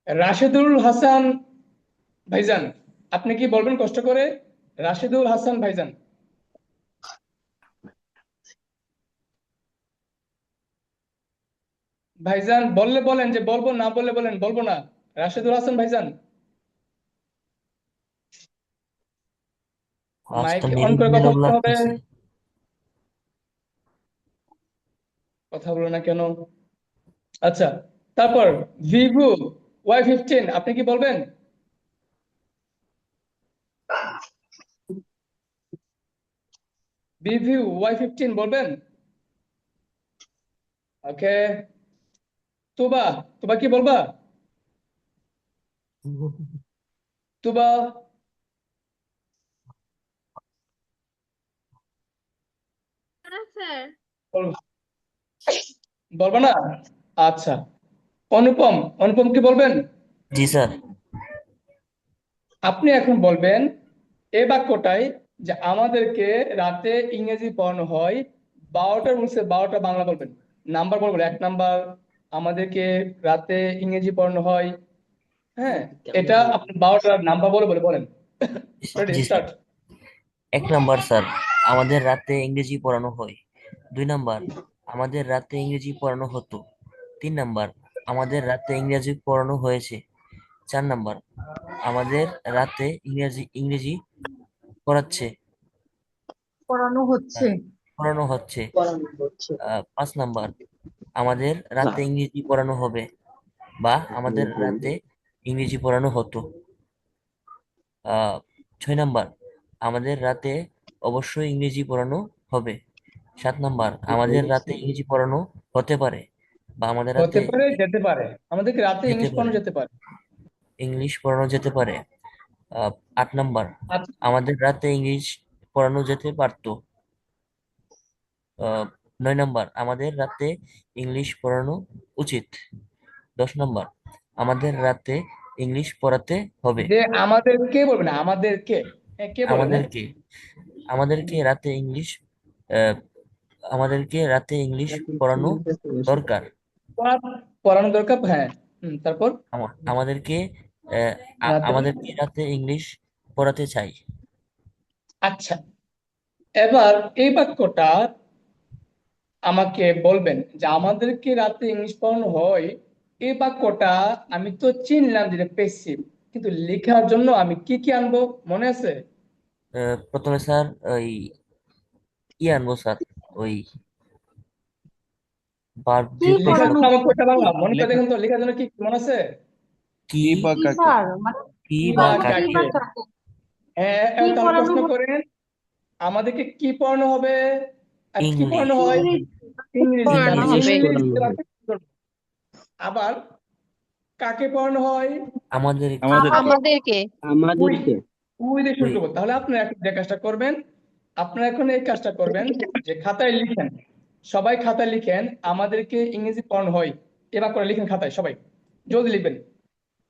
রাশেদুল হাসান ভাইজান, আপনি কি বলবেন কষ্ট করে? রাশেদুল হাসান ভাইজান। ভাইজান বললে বলেন যে বলবো, না বললে বলেন বলবো না। রাশেদুল হাসান ভাইজান, আজ মাইক তো অন করে কথা নিরুদ্দেরক বলতে হবে। লাগতেছে। কথা বলো না কেন? আচ্ছা, তারপর ভিভো Y15, আপনি কি বলবেন? ভিভো Y15 বলবেন? ওকে। তুবা, তুবা কি বলবা? তুবা স্যার বল- বলবা না? আচ্ছা। অনুপম, অনুপম কি বলবেন? জি স্যার। আপনি এখন বলবেন এই বাক্যটাই, যে আমাদেরকে রাতে ইংরেজি পড়ানো হয়, 12টার বলছে 12টা বাংলা বলবেন। নাম্বার বলবেন, 1 নাম্বার, আমাদেরকে রাতে ইংরেজি পড়ানো হয়। হ্যাঁ, এটা আপনি 12টার নাম্বার বলে বলে বলেন। রেডি, জি স্যার। স্টার্ট। 1 নাম্বার স্যার, আমাদের রাতে ইংরেজি পড়ানো হয়। 2 নাম্বার, আমাদের রাতে ইংরেজি পড়ানো হতো। 3 নাম্বার, আমাদের রাতে ইংরেজি পড়ানো হয়েছে। 4 নাম্বার, আমাদের রাতে ইংরেজি ইংরেজি পড়াচ্ছে পড়ানো হচ্ছে। পড়ানো হচ্ছে। পড়ানো হচ্ছে। 5 নাম্বার, আমাদের রাতে ইংরেজি পড়ানো হবে বা আমাদের রাতে ইংরেজি পড়ানো হতো। 6 নাম্বার, আমাদের রাতে অবশ্যই ইংরেজি পড়ানো হবে। 7 নাম্বার, আমাদের রাতে ইংরেজি পড়ানো হতে পারে বা আমাদের হতে রাতে পারে, যেতে পারে, আমাদেরকে রাতে যেতে ইংলিশ পারে, পড়ানো যেতে পারে। ইংলিশ পড়ানো যেতে পারে। 8 নাম্বার, আচ্ছা, আমাদের রাতে ইংলিশ পড়ানো যেতে পারতো। 9 নাম্বার, আমাদের রাতে ইংলিশ পড়ানো উচিত। 10 নাম্বার, আমাদের রাতে ইংলিশ পড়াতে হবে। যে আমাদের কে বলবে না, আমাদেরকে, হ্যাঁ কে বলবে না? আমাদেরকে আমাদেরকে রাতে ইংলিশ আহ, আমাদেরকে রাতে ইংলিশ পড়ানো দরকার। পড়ানো দরকার, হ্যাঁ। তারপর আমাদেরকে আহ, রাতে, আমাদেরকে রাতে ইংলিশ পড়াতে চাই। আচ্ছা। এবার এই বাক্যটা আমাকে বলবেন যে আমাদেরকে রাতে ইংলিশ পড়ানো হয়। এই বাক্যটা আমি তো চিনলাম যে পেসিভ, কিন্তু লেখার জন্য আমি কি কি আনবো মনে আছে? প্রথমে স্যার ওই আনবো স্যার, ওই ভার্ব কি দিয়ে প্রশ্ন লেখার পড়ানো জন্য আমার হচ্ছে? কয়টা বাংলা মনে করে লেখা দেখুন তো, লেখার জন্য কি কি মনে আছে? কি কি বা কি কাকে? স্যার, মানে কি কি বা বা কি কাকে। বা কাকে? কাকে? হ্যাঁ, কি তাহলে পড়ানো প্রশ্ন হচ্ছে? করেন, আমাদেরকে কি পড়ানো হবে? আর কি ইংলিশ। পড়ানো হয়? ইংলিশ ইংরেজি। তাহলে পড়ানো ইংলিশ হবে। ইংরেজি পড়ানো হবে। আবার কাকে পড়ানো হয়? আমাদেরকে। আমাদেরকে। আমাদেরকে। উই, আমাদেরকে। উই দিয়ে শুরু ওই করবো। তাহলে আপনারা এখন যে কাজটা করবেন, আপনারা এখন এই কাজটা করবেন যে খাতায় লিখেন, সবাই খাতায় লিখেন, আমাদেরকে ইংরেজি পড়ানো হয়। এবার করে লিখেন খাতায় সবাই, জলদি লিখবেন।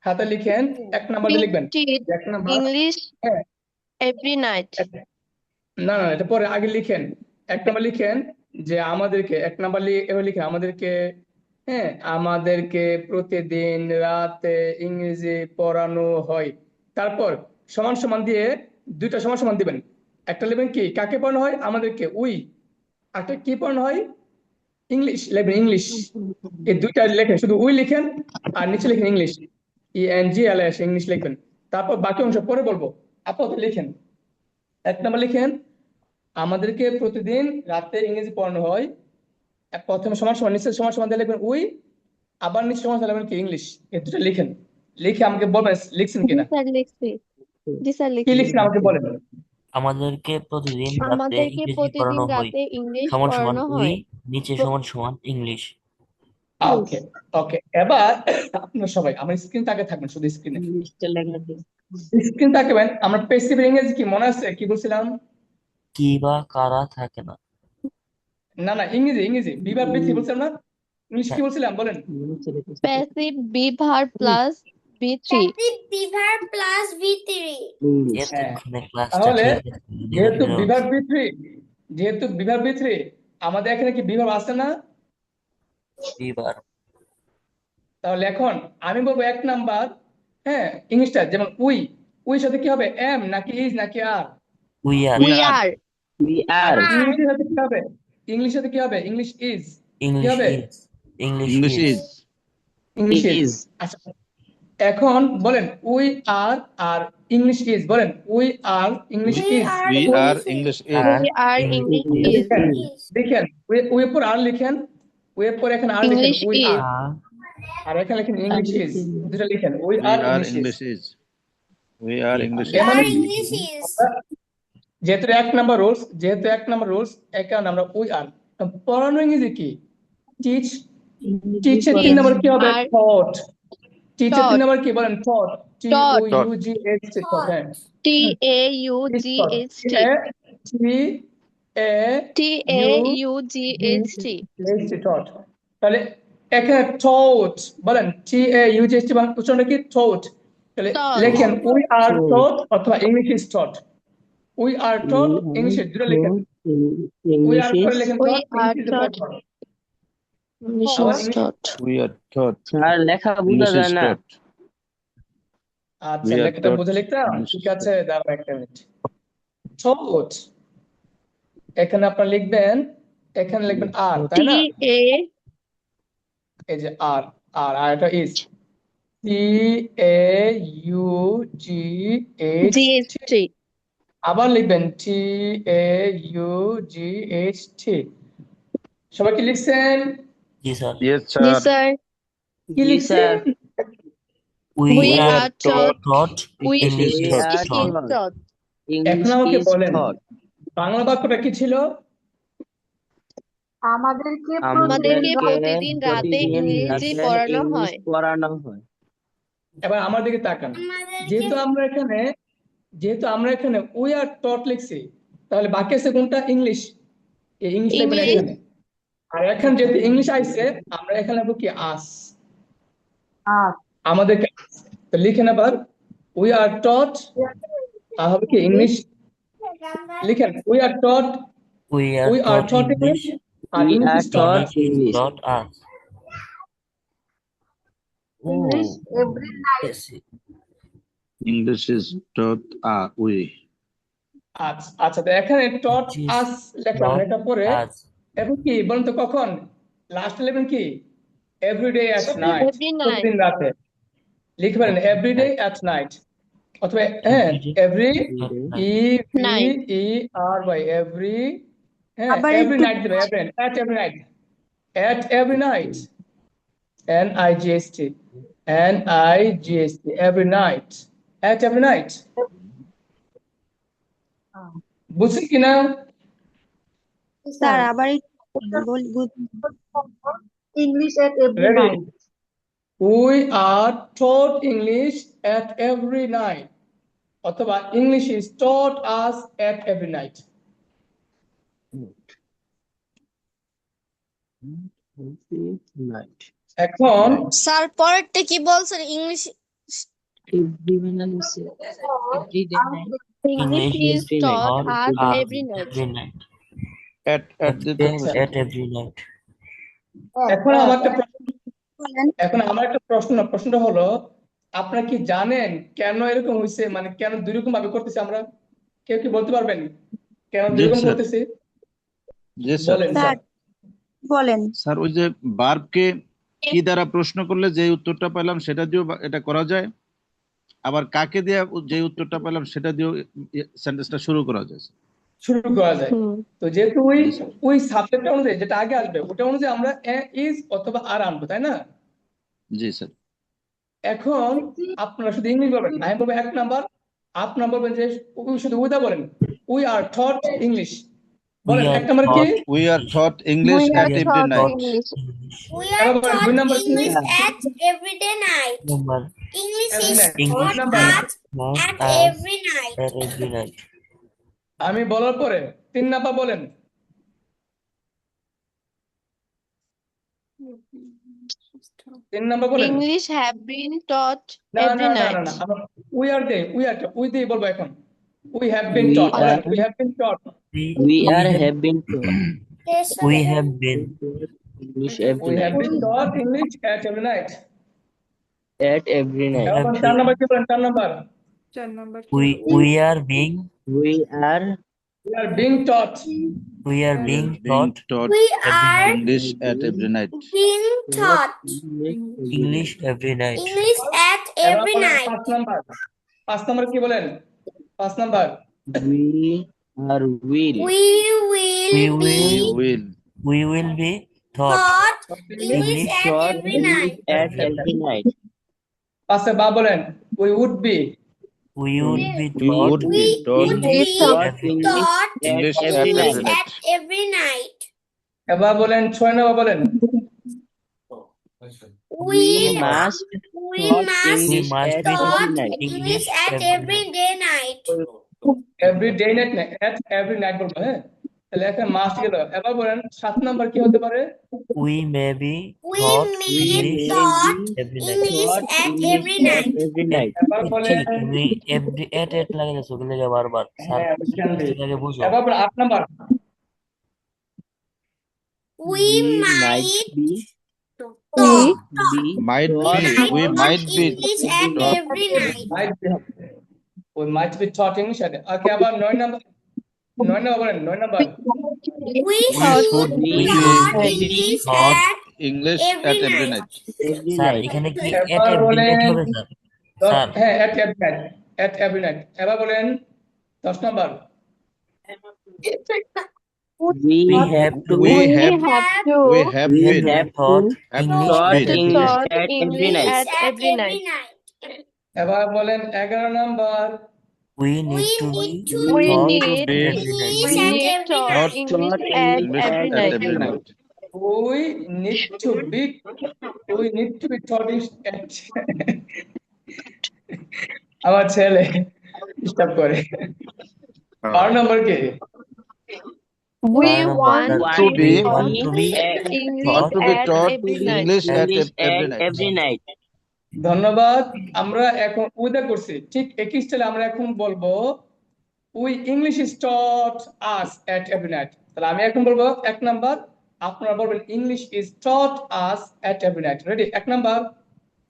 খাতায় লিখেন, 1 নাম্বার দিয়ে We লিখবেন। teach 1 নাম্বার, English হ্যাঁ। every night. না না, এটা পরে, আগে লিখেন। 1 নাম্বার লিখেন যে আমাদেরকে, 1 নাম্বার এবার লিখেন আমাদেরকে, হ্যাঁ, আমাদেরকে প্রতিদিন রাতে ইংরেজি পড়ানো হয়। তারপর সমান সমান দিয়ে দুইটা সমান সমান দিবেন। একটা লিখবেন কি কাকে পড়ানো হয়, আমাদেরকে, উই। একটা কি পড়ানো হয়, ইংলিশ লিখবেন, ইংলিশ। এই দুইটা লেখেন, শুধু উই লিখেন আর নিচে লিখেন ইংলিশ, ENGLISH, ইংলিশ লিখবেন। তারপর বাকি অংশ পরে বলবো, আপাতত লিখেন। 1 নাম্বার লিখেন আমাদেরকে প্রতিদিন রাতে ইংরেজি পড়ানো হয়। প্রথমে সমান সমান, নিচে সমান সমান দিয়ে লিখবেন উই, আবার নিচে সমান সমান লিখবেন কি ইংলিশ। এই দুটো লিখেন, লিখে আমাকে বলবেন লিখছেন জি কিনা। স্যার লিখছি। জি স্যার কি লিখছি। লিখছেন আমাকে বলেন। আমাদেরকে প্রতিদিন রাতে আমাদেরকে ইংরেজি প্রতিদিন পড়ানো হয় রাতে ইংলিশ সমান সমান পড়ানো উই হয়। নিচে সমান সমান ইংলিশ। ওকে ওকে, এবার আপনারা সবাই আমার স্ক্রিন তাকে থাকবেন, শুধু স্ক্রিনে ইংলিশটা লেখা দিস। স্ক্রিন তাকাবেন। আমরা প্যাসিভ ইংরেজি কি মনে আছে, কি বলছিলাম? কি বা কারা থাকে না। না না, ইংরেজি ইংরেজি বিভার বি থ্রি বলছিলাম না? ইংলিশ কি বলছিলাম বলেন? Passive be verb plus V three. Passive be verb plus V3। English. হ্যাঁ, এতক্ষণে ক্লাসটা তাহলে ঠিক আছে, যেহেতু ধীরে বিভার বি থ্রি, যেহেতু বিভার বি থ্রি, আমাদের এখানে কি বিভার আছে না? বিবার তাহলে এখন আমি বলবো এক নাম্বার, হ্যাঁ, ইংলিশটা যেমন উই, উই সাথে কি হবে, এম নাকি ইজ নাকি আর? We are we are. We are আর ইংলিশের সাথে কি হবে? ইংলিশের সাথে কি হবে? English is. কি ইংলিশ হবে? Is English English is is English is. Is. আচ্ছা, এখন বলেন we are are English is, বলেন we are English We is. are we are English English is. Is R we are English English is is. লিখেন Is. লিখেন, we এর পর আর লিখেন, we এর পর এখানে আর লিখেন, ইংলিশ উই ইজ। আর, আর এখানে লিখেন ইংলিশ ইজ, দুটো লিখেন we we are are English is. English is we are English We এর মানে are কি? English is. যেহেতু এক নাম্বার রুলস, যেহেতু এক নাম্বার রুলস, এক কারণে আমরা উই আর। পড়ানো ইংরেজি কি? টিচ, টিচের তিন Teach নাম্বার কি হবে? আর থট। টিচের তিন taught নাম্বার কি বলেন? থট, টি ও taught U G H T, taught. হ্যাঁ, T A U teach G taught, H T T A T A T A U U G G H T H T, taught. তাহলে এখানে thought বলেন, টি এ you G H টি উচ্চারণটা কি? Thought. তাহলে taught লেখেন we are thought অথবা English is thought. We are taught, ইংলিশে দুটো লিখেন। উই আর ইংলিশ করে ইজ। লিখেন We টট, are ইংলিশে taught টট। English আবার is English, taught we are taught আর লেখা বোঝা ইংলিশ ইজ যায় না। টট আচ্ছা, উই আর লেখাটা টট বুঝে লিখতাম, ইংলিশ ঠিক ইজ আছে, দাঁড়াও একটা মিনিট। থট, এখানে আপনার লিখবেন, এখানে লিখবেন আর, T তাই না? A এই যে আর, আর এটা is, T A you G H G H T. T আবার লিখবেন টি এ ইউ জি এইচ টি। সবাই কি লিখছেন? জি sir. Yes Ji sir sir কি জি লিখছেন? Sir. We We are are taught taught We English we is are is taught taught এখন ইংলিশ আমাকে ইজ বলেন, থট। বাংলা বাক্যটা কি ছিল? আমাদেরকে আমাদেরকে প্রতিদিন প্রতিদিন রাতে প্রতিদিন ইংরেজি রাতে পড়ানো ইংলিশ হয় পড়ানো হয়। এবার আমার দিকে তাকান। আমাদেরকে যেহেতু আমরা এখানে উই আর টট লিখছি, তাহলে বাকি আছে কোনটা? ইংলিশ। এই ইংলিশ লিখবেন ইংলিশ এখানে। আর এখন যেহেতু ইংলিশ আইছে, আমরা এখানে লিখবো কি? আস। আর আমাদেরকে তো লিখেন আবার উই আর টট, আর হবে কি? ইংলিশ। লিখেন we are taught, we are we are taught taught English English, are we English are is taught taught us. English is English. Taught us. ও English every night. English is taught we আচ্ছা আচ্ছা, তো এখানে টট Which is আস লিখলাম, taught এটা পরে us এবং কি বলুন তো কখন? লাস্ট লিখবেন কি? Every day at night, every night প্রতিদিন রাতে লিখবেন এভরিডে অ্যাট নাইট, অথবা হ্যাঁ every day every at E night. V night E R Y, every, হ্যাঁ আবার এভরি একটু নাইট দেবে, every at every night, at every night, N I G S T, N I G S T, every night, at every night. বুঝছি কিনা? Sir আবার একটু English at every Ready? Night. We are taught English at every night. অথবা English is taught us at every night. Night. এখন sir পরেরটা কি বলছেন? English every মানে every day night. English English is is taught taught us us every night every night. এট দিতে হবে At every night. এখন আমার একটা প্রশ্নটা হলো, আপনারা কি জানেন কেন এরকম হয়েছে? মানে কেন দুই রকম ভাবে করতেছি আমরা? কেউ কি বলতে পারবেন কেন দুই জি রকম স্যার, করতেছি? জি স্যার। বলেন স্যার স্যার। বলেন। স্যার ওই যে বার্বকে কি দ্বারা প্রশ্ন করলে যে উত্তরটা পেলাম সেটা দিয়েও এটা করা যায়, আবার কাকে দিয়ে যে উত্তরটা পেলাম সেটা দিয়েও সেন্টেন্সটা শুরু করা যায়। শুরু করা যায়। তো যেহেতু জি স্যার। ওই সাবজেক্ট অনুযায়ী যেটা আগে আসবে ওটা অনুযায়ী আমরা ইজ অথবা আর আনবো, তাই না? জি স্যার। এখন আপনারা শুধু ইংলিশ বলবেন, আমি বলবো এক নাম্বার, আপনারা বলবেন যে শুধু উইদা বলেন, উই আর টট ইংলিশ, বলেন We এক are নম্বর কি? taught We are taught English We at are we are every taught night. taught English. English. We এবার are বলেন দুই taught নম্বর কি? English at everyday night. Number English Every is night। দুই English taught number is at taught us every night. at every night. আমি বলার পরে 3 number বলেন। 3 number বলেন। English have been taught না every না না না night. না উই দিয়ে বলবো এখন। We have been We taught বলেন, are we have been taught। we We are have have been taught we have been English every We night have been taught English at every night। at every we night. এবার have বলেন 4 been number কি বলেন? 4 number we are being We are we are being taught we are being Being taught taught We every are night English at every night. being taught English every night. English at এবার every বলেন night. 5 number. 5 number কি বলেন? 5 number We are will We We will will be we will be taught taught English English at taught every English night. at every night. 5 বা বলেন we would be we would be We taught would We be taught would English be Taught every English taught at English at every English every night. at night. every night. এবার বলেন 6 number বলেন We We must we taught must we English must at be every taught night. English English at every every night. day night. every day night না at every night বলবো হ্যাঁ তাহলে এখানে must গেল এবার বলেন 7 নাম্বার কি হতে পারে We may be We taught may English taught every night. English Taught at English every at night. every A- night. এবার কি বলেন তুমি every at লাগে যাচ্ছ ওগুলো লাগে বারবার স্যার হ্যাঁ বুঝছেন ঠিক আছে বুঝো এবার বলেন 8 number We We might might be taught Might taught be. might We taught might be English at taught every night. might be we might be taught English at ওকে আবার 9 নাম্বার 9 নাম্বার বলেন 9 number We We should should we be taught be English taught at English every at every night. night. every sir night. এখানে কি এবার at every night বলেন হবে sir হ্যাঁ at every night এবার বলেন 10 number We we have have to We We have have to we have we been have taught to English taught at every English night. taught at every English night. at every night. এবার বলেন 11 number We We need to need be to We taught need at every night. English we at need every taught night. English Taught at English every at night. every night. we need to be taught English at আমার ছেলে disturb করে 12 number কি We Number want that to to be be want to be English want to be at taught every night. English at English every at night. every night. ধন্যবাদ আমরা এখন উইদা করছি ঠিক একই স্টাইলে আমরা এখন বলবো we English is taught us at every night তাহলে আমি এখন বলবো 1 নাম্বার আপনারা বলবেন English is taught us at every night ready 1 number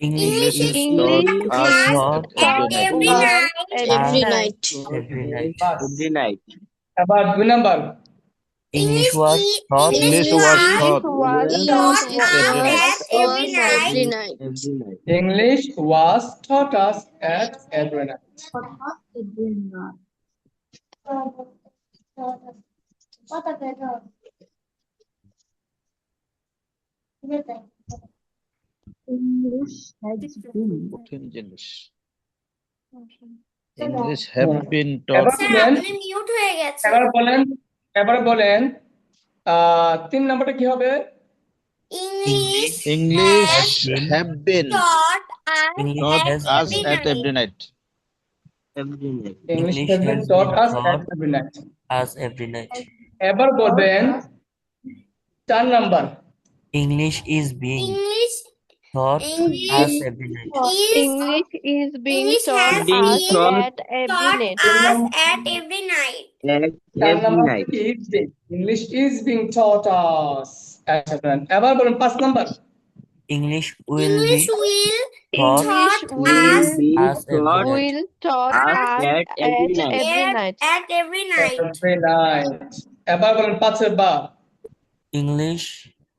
English is English taught us taught at At every every night. night. every us night. every night. Bus Every night. এবার 2 number English was taught English English was was taught was taught every night. at every night. Every night. English was taught us at every night কঠিন জিনিস। English have been taught. এবার sir বলেন আপনি mute হয়ে গেছেন। এবার বলেন 3 নাম্বারটা কি হবে English English has have been taught us English taught has us every at every night. Every night. English English has been has taught been us at taught every night us every night. এবার বলবেন 4 number English is being English taught English us every night. is English is being English taught has Being us taught at every taught night. us at every night. at 4 every number night. কি English is being taught us at every night এবার বলেন 5 number English will English be will taught taught Will us be us every taught night. Will taught us us at every at night. every night. at every night. every night এবার বলেন 5 এর বা English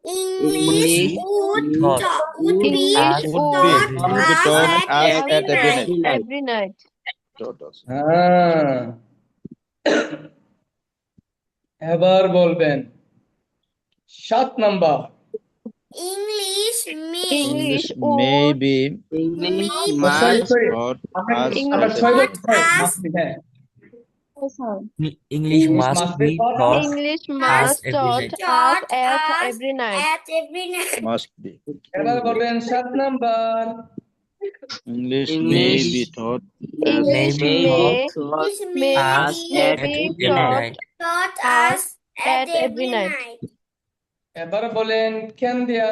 English English would taught would be us Would be taught taught us us at at every night. Every night. Every night. Taught us. এবার বলবেন 7 number English may English would may be English May sorry must sorry taught আমরা us English at ছয় taught বলছি, sorry, us মাফ করবেন, হ্যাঁ sir English English must must be be taught taught us English us must every taught night. us taught at us every night. at every night. Must be. এবার বলবেন 7 number English may English be taught as English May be may be taught taught English may us may at be every every taught night. night. taught us us at at every every night. night. এবার বলেন can দিয়া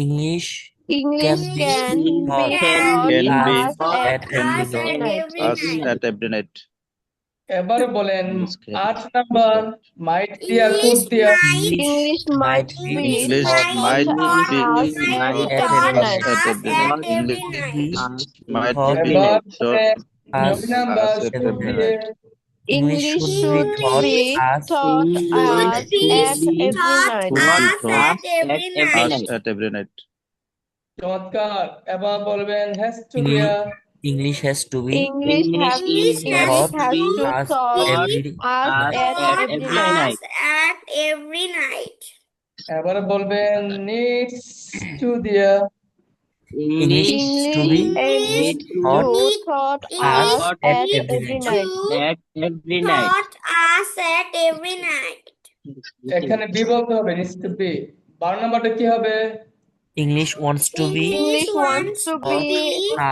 English English can be can taught be Can taught can be us taught at at every us every at night. night. every us night. at every night. এবার বলেন English can 8 be number taught. might দিয়া could English দিয়া might English English might might be be English taught English might taught might us be might be at at taught every every taught us night. night. at us every at night. every English night. might Taught be এবার taught বলেন 9 us number us at should every দিয়ে night. English English should be should taught be English us taught should us be at every taught night. Should be us taught at every us night. at every night. চমৎকার এবার বলবেন has to দিয়া English has to be English has English English has taught has to to us taught every us night. at taught every us night. at every night. এবার বলবেন needs to দিয়া English to be English English taught need taught us us English at at need every every night. night. to taught us at every night. এখানে be বলতে হবে needs to be 12 নাম্বারটা কি হবে English wants to be English English wants to to taught be be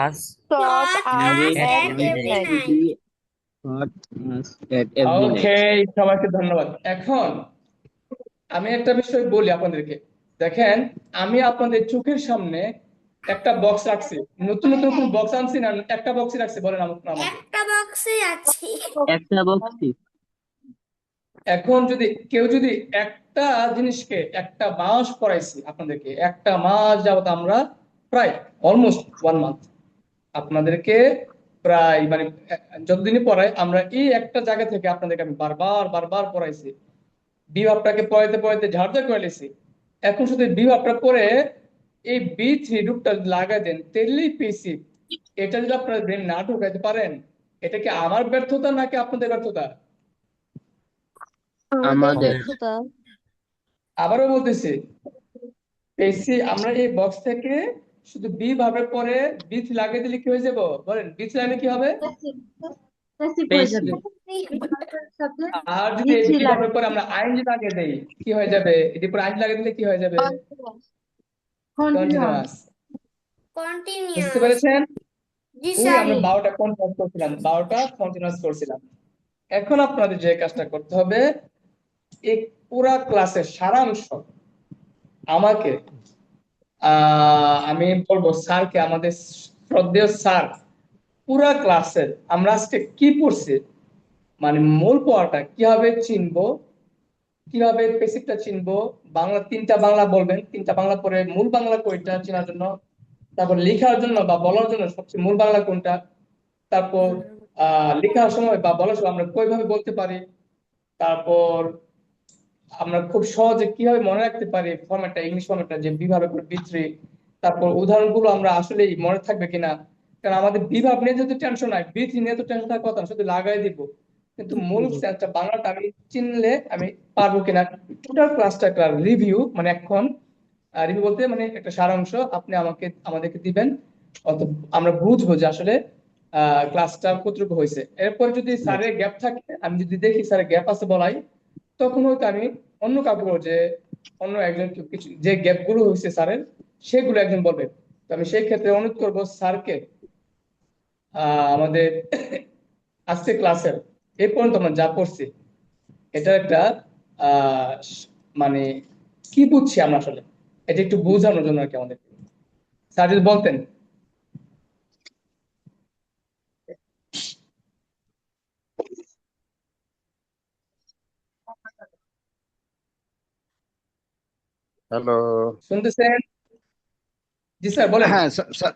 us taught taught us us at at at every every every night. night. night. taught us at every night. ওকে সবাইকে ধন্যবাদ এখন আমি একটা বিষয় বলি আপনাদেরকে দেখেন আমি আপনাদের চোখের সামনে একটা বক্স রাখছি নতুন নতুন কোন বক্স আনছি না একটা বক্সই রাখছি বলেন আমাকে একটা বক্সে আছি। একটা বক্সি এখন যদি কেউ যদি একটা জিনিসকে একটা মাস পড়াইছি আপনাদেরকে একটা মাস যাবত আমরা প্রায় অলমোস্ট 1 মান্থ আপনাদেরকে প্রায় মানে যতদিনই পড়াই আমরা এই একটা জায়গা থেকে আপনাদেরকে আমি বারবার বারবার পড়াইছি বিভাবটাকে পড়াইতে পড়াইতে ঝাড়ঝাড় করে লেছি এখন শুধু বিভাবটা পড়ে এই B3 রূপটা যদি লাগাই দেন তেলেই পেয়েছি এটা যদি আপনারা ব্রেন না ঢুকাইতে পারেন এটা কি আমার ব্যর্থতা নাকি আপনাদের ব্যর্থতা আমাদের আমাদের ব্যর্থতা। আবারও বলতেছি পেয়েছি আমরা এই বক্স থেকে শুধু বি ভাবের পরে বীজ লাগিয়ে দিলে কি হয়ে যাব বলেন বীজ লাগলে কি হবে প্যাসিভ হয়ে পেশি যাবে ভার্বের সাথে আর যদি ইজি বি ভাবের লাগবে পরে আমরা আইএনজি লাগিয়ে দেই কি হয়ে যাবে এটি পরে আইএনজি লাগিয়ে দিলে কি হয়ে যাবে কন্টিনিউয়াস কন্টিনিউয়াস বুঝতে কন্টিনিউয়াস। পেরেছেন জি ওই স্যার। আমরা 12টা কন্টিনিউয়াস করছিলাম 12টা কন্টিনিউয়াস করছিলাম এখন আপনাদের যে কাজটা করতে হবে এই পুরা ক্লাসের সারাংশ আমাকে আমি বলবো স্যারকে আমাদের শ্রদ্ধেয় স্যার পুরা ক্লাসের আমরা আজকে কি পড়ছি মানে মূল পড়াটা কিভাবে চিনবো কিভাবে বেসিকটা চিনবো বাংলা 3টা বাংলা বলবেন 3টা বাংলা পরে মূল বাংলা কোনটা চেনার জন্য তারপর লেখার জন্য বা বলার জন্য সবচেয়ে মূল বাংলা কোনটা তারপর লেখার সময় বা বলার সময় আমরা কিভাবে বলতে পারি তারপর আমরা খুব সহজে কিভাবে মনে রাখতে পারি ফরম্যাটটা ইংলিশ ফরম্যাটটা যে বিভাবের পর বি3 তারপর উদাহরণগুলো আমরা আসলেই মনে থাকবে কিনা কারণ আমাদের বিভাগ নিয়ে যদি টেনশন নাই বি3 নিয়ে তো টেনশন থাকার কথা না, শুধু লাগাই দিব কিন্তু মূল সেন্সটা বাংলাটা আমি চিনলে আমি পারবো কিনা টোটাল ক্লাসটা একটা রিভিউ মানে এখন রিভিউ বলতে মানে একটা সারাংশ আপনি আমাদেরকে দিবেন অত আমরা বুঝবো যে আসলে ক্লাসটা কতটুকু হয়েছে এরপর যদি স্যারের গ্যাপ থাকে আমি যদি দেখি স্যারের গ্যাপ আছে বলাই তখন হয়তো আমি অন্য কাউকে বলবো যে অন্য একজন কিছু যে গ্যাপ গুলো হয়েছে স্যারের সেগুলো একজন বলবে তো আমি সেই ক্ষেত্রে অনুরোধ করবো স্যারকে আমাদের আজকে ক্লাসের এই পর্যন্ত আমরা যা পড়ছি এটা একটা মানে কি বুঝছি আমরা আসলে এটা একটু বোঝানোর জন্য আর কি আমাদের স্যার যদি বলতেন হ্যালো শুনতেছেন জি স্যার বলেন হ্যাঁ স্যার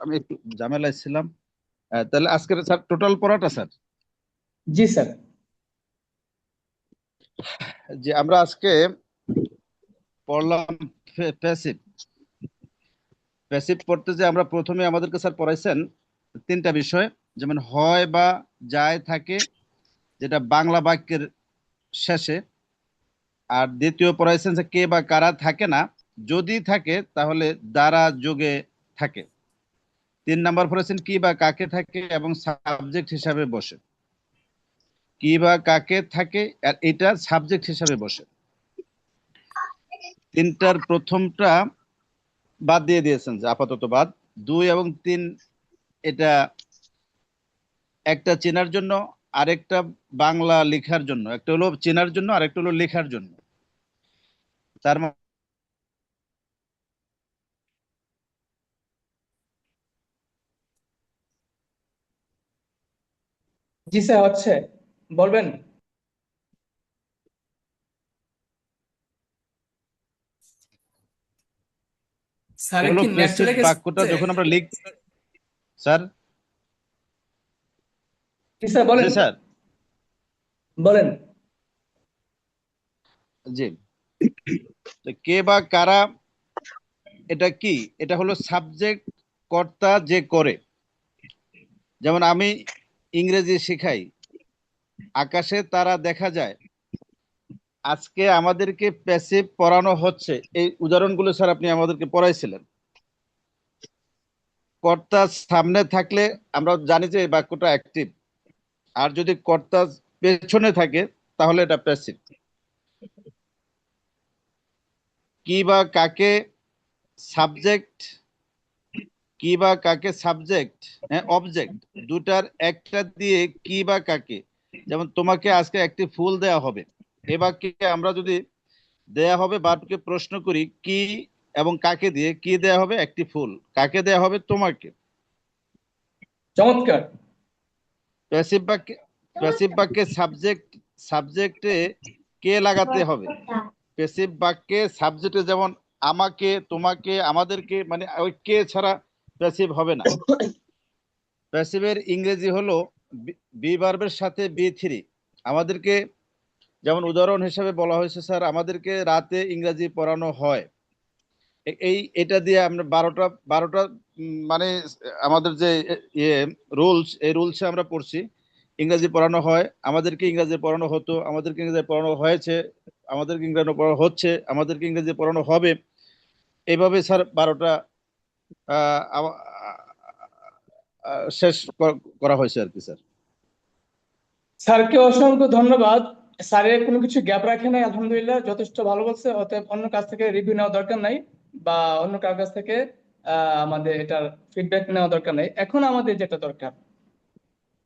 আমি একটু ঝামেলায় ছিলাম তাহলে আজকের স্যার টোটাল পড়াটা স্যার জি স্যার যে আমরা আজকে পড়লাম প্যাসিভ প্যাসিভ পড়তে যে আমরা প্রথমে আমাদেরকে স্যার পড়াইছেন 3টা বিষয় যেমন হয় বা যায় থাকে যেটা বাংলা বাক্যের শেষে আর দ্বিতীয় পড়াইছেন যে কে বা কারা থাকে না যদি থাকে তাহলে দ্বারা যোগে থাকে 3 নাম্বার পড়েছেন কি বা কাকে থাকে এবং সাবজেক্ট হিসাবে বসে। কি বা কাকে থাকে আর এটা সাবজেক্ট হিসাবে বসে। 3টার প্রথমটা বাদ দিয়ে দিয়েছেন, যে আপাতত বাদ। 2 এবং 3 এটা একটা চেনার জন্য, আরেকটা বাংলা লেখার জন্য। একটা হলো চেনার জন্য, আরেকটা হলো লেখার জন্য। তার জি স্যার, হচ্ছে, বলবেন। স্যারের হলো কি নেট প্যাসিভ চলে বাক্যটা গেছে? যখন আমরা লিখ, স্যার। জি স্যার, জি বলেন স্যার। বলেন। জি। তো কে বা কারা এটা কি? এটা হলো সাবজেক্ট, কর্তা যে করে। যেমন আমি ইংরেজি শেখাই, আকাশে তারা দেখা যায়। আজকে আমাদেরকে প্যাসিভ পড়ানো হচ্ছে। এই উদাহরণগুলো স্যার আপনি আমাদেরকে পড়াইছিলেন। কর্তা সামনে থাকলে আমরা জানি যে এই বাক্যটা অ্যাক্টিভ, আর যদি কর্তা পেছনে থাকে তাহলে এটা প্যাসিভ। কি বা কাকে সাবজেক্ট, কি বা কাকে সাবজেক্ট, অবজেক্ট, দুটার একটা দিয়ে কি বা কাকে। যেমন তোমাকে আজকে একটি ফুল দেয়া হবে, এ বাক্যে আমরা যদি দেয়া হবে বাক্যে প্রশ্ন করি কি এবং কাকে দিয়ে, কি দেয়া হবে? একটি ফুল। কাকে দেয়া হবে? তোমাকে। চমৎকার। প্যাসিভ বাক্যে সাবজেক্টে কে লাগাতে হবে? প্যাসিভ বাক্যে সাবজেক্টে যেমন আমাকে, তোমাকে, আমাদেরকে, মানে ওই কে ছাড়া প্যাসিভ হবে না। প্যাসিভের ইংরেজি হলো বি ভার্বের সাথে B3। আমাদেরকে যেমন উদাহরণ হিসেবে বলা হয়েছে, স্যার আমাদেরকে রাতে ইংরেজি পড়ানো হয়। এটা দিয়ে আমরা 12টা মানে আমাদের যে ইয়ে রুলস, এই রুলসে আমরা পড়ছি ইংরেজি পড়ানো হয়, আমাদেরকে ইংরেজি পড়ানো হতো, আমাদেরকে ইংরেজি পড়ানো হয়েছে, আমাদেরকে ইংরেজি পড়ানো হচ্ছে, আমাদেরকে ইংরেজি পড়ানো হবে। এইভাবে স্যার 12টা শেষ করা হয়েছে আর কি স্যার। স্যারকে অসংখ্য ধন্যবাদ। স্যারের কোনো কিছু গ্যাপ রাখে নাই, আলহামদুলিল্লাহ যথেষ্ট ভালো বলছে। অতএব অন্য কাছ থেকে রিভিউ নেওয়া দরকার নাই, বা অন্য কারোর কাছ থেকে আমাদের এটার ফিডব্যাক নেওয়া দরকার নাই। এখন আমাদের যেটা দরকার,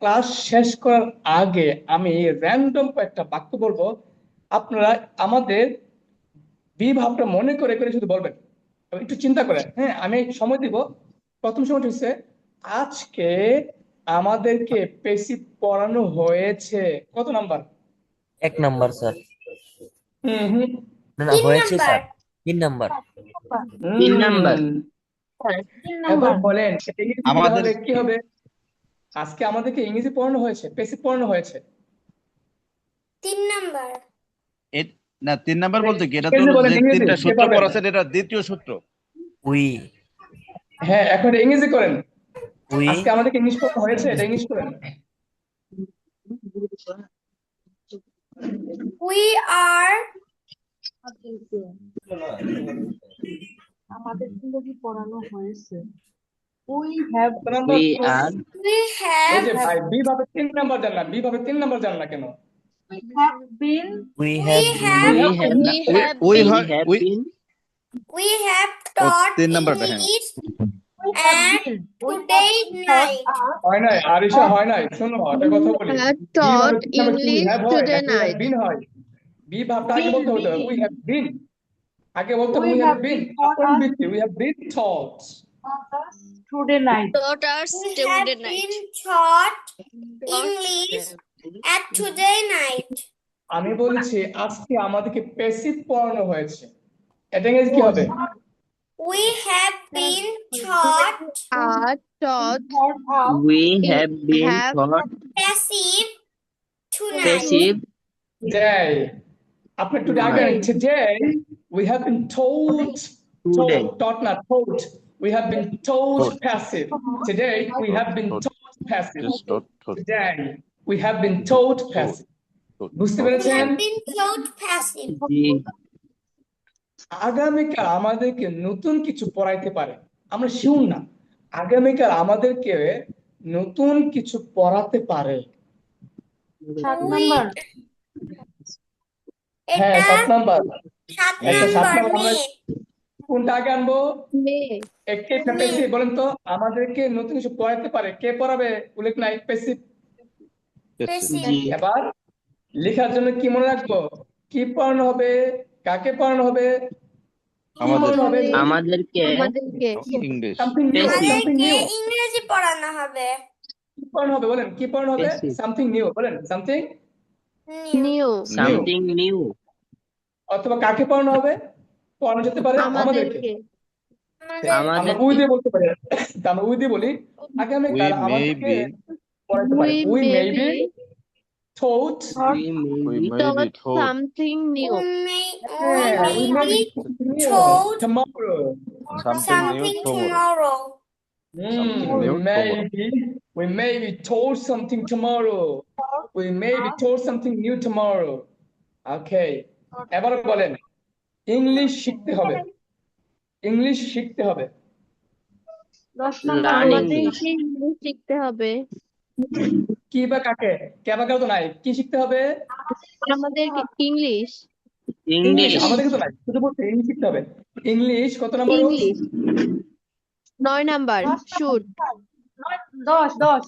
ক্লাস শেষ করার আগে আমি র্যান্ডম একটা বাক্য বলবো, আপনারা আমাদের বি ভাবটা মনে করে করে শুধু বলবেন, এবং একটু চিন্তা করে। হ্যাঁ, আমি সময় দিব। প্রথম সময়টা হচ্ছে, আজকে আমাদেরকে পেসিভ পড়ানো হয়েছে। কত নাম্বার? 1 number sir. হুম হুম না না, 3 হয়েছে নাম্বার। স্যার। 3 নাম্বার। 3 নাম্বার। হুম। 3 এবার নাম্বার। বলেন ইংরেজি আমাদের তাহলে কি হবে? আজকে আমাদেরকে ইংরেজি পড়ানো হয়েছে, পেসিভ পড়ানো হয়েছে। 3 নাম্বার। না, 3 নাম্বার বলতে কি, এটা তো ইংরেজি বলেন, যে ইংরেজি 3টা কে সূত্র পারবেন? পড়াছেন, এটা দ্বিতীয় সূত্র। উই হ্যাঁ, এখন ইংরেজি করেন। উই আজকে আমাদেরকে ইংলিশ পড়ানো হয়েছে, এটা ইংলিশ করেন। We are আমাদের ইংরেজি পড়ানো হয়েছে। উই হ্যাভ কত নাম্বার? We are we এই have যে ভাই, বি ভাবে 3 নাম্বার জানলাম, বি ভাবে 3 নাম্বার জানলা কেন? Been we we have have We we have have we ওই have ওই been হয় we have ওই been we have ও taught 3 নাম্বারটা, হ্যাঁ। English we have and been today night. হয় নাই, আরিশা হয় নাই। শোনো, একটা কথা বলি। have বি ভাবে taught 3 নাম্বার কি English হ্যাভ হয় today নাকি উই হ্যাভ night. বিন হয়? বি ভাবটা আগে বিন বলতে হতো, বিন উই হ্যাভ বিন। আগে বলতে we we have have been, been taught আপন us বৃত্তি, we have been taught. today night. Taught us We today have night. been taught Taught English at today night. আমি বলেছি আজকে আমাদেরকে passive পড়ানো হয়েছে, এটা ইংরেজি কি হবে? We have been taught Are taught Taught us we have been have taught passive tonight. passive Today. After today, again, tonight. today we have been told, Today. taught, not told. We have been told Taught. passive. Today we have been told passive. Just taught. Today we have been told passive. বুঝতে We পেরেছেন? have been taught passive. জি আগামীকাল আমাদেরকে নতুন কিছু পড়াইতে পারে, আমরা sure না। আগামীকাল আমাদেরকে নতুন কিছু পড়াতে পারে। 7 উই নাম্বার। হ্যাঁ, এটা 7 নাম্বার। 7 একটা 7 নাম্বার নাম্বার আমরা মেয়ে। কোনটা আগে আনবো? মে একটিভ না মেয়ে। প্যাসিভ বলেন তো? আমাদেরকে নতুন কিছু পড়াতে পারে, কে পড়াবে? উল্লেখ নাই, প্যাসিভ। প্যাসিভ। জি এবার লেখার জন্য কি মনে রাখবো? কি পড়ানো হবে, কাকে পড়ানো হবে, কি পড়ানো হবে? আমাদেরকে আমাদেরকে English. Something new, passive something আমাদেরকে নিউ। ইংরেজি পড়ানো হবে। কি পড়ানো হবে বলেন? কি পড়ানো হবে? প্যাসিভ সামথিং নিউ বলেন, something new. New new. Something new অথবা কাকে পড়ানো হবে? পড়ানো যেতে পারে আমাদেরকে। আমাদেরকে আমরা আমাদেরকে। উই আমাদেরকে দিয়ে বলতে পারি। তা আমরা উই দিয়ে বলি, We আগামীকাল may আমাদেরকে be, পড়াতে পারে। We we may may be be taught, we may we be may be taught told something new. We হ্যাঁ, may we may be be new told tomorrow. something new something tomorrow. tomorrow. Something We new may tomorrow. be, we may be told something tomorrow. We may be told something new tomorrow. Okay. এবার বলেন, English শিখতে হবে। English শিখতে হবে। 10 number learn বলেন। English আমাদেরকে English শিখতে হবে। কি বা কাকে? কে বা কাকে তো নাই। কি শিখতে হবে? আমাদেরকে ইংলিশ ইংলিশ। ইংলিশ আমাদেরকে তো নাই, শুধু বলতে ইংলিশ শিখতে হবে। ইংলিশ কত নম্বর rules? English 9 number should 10 10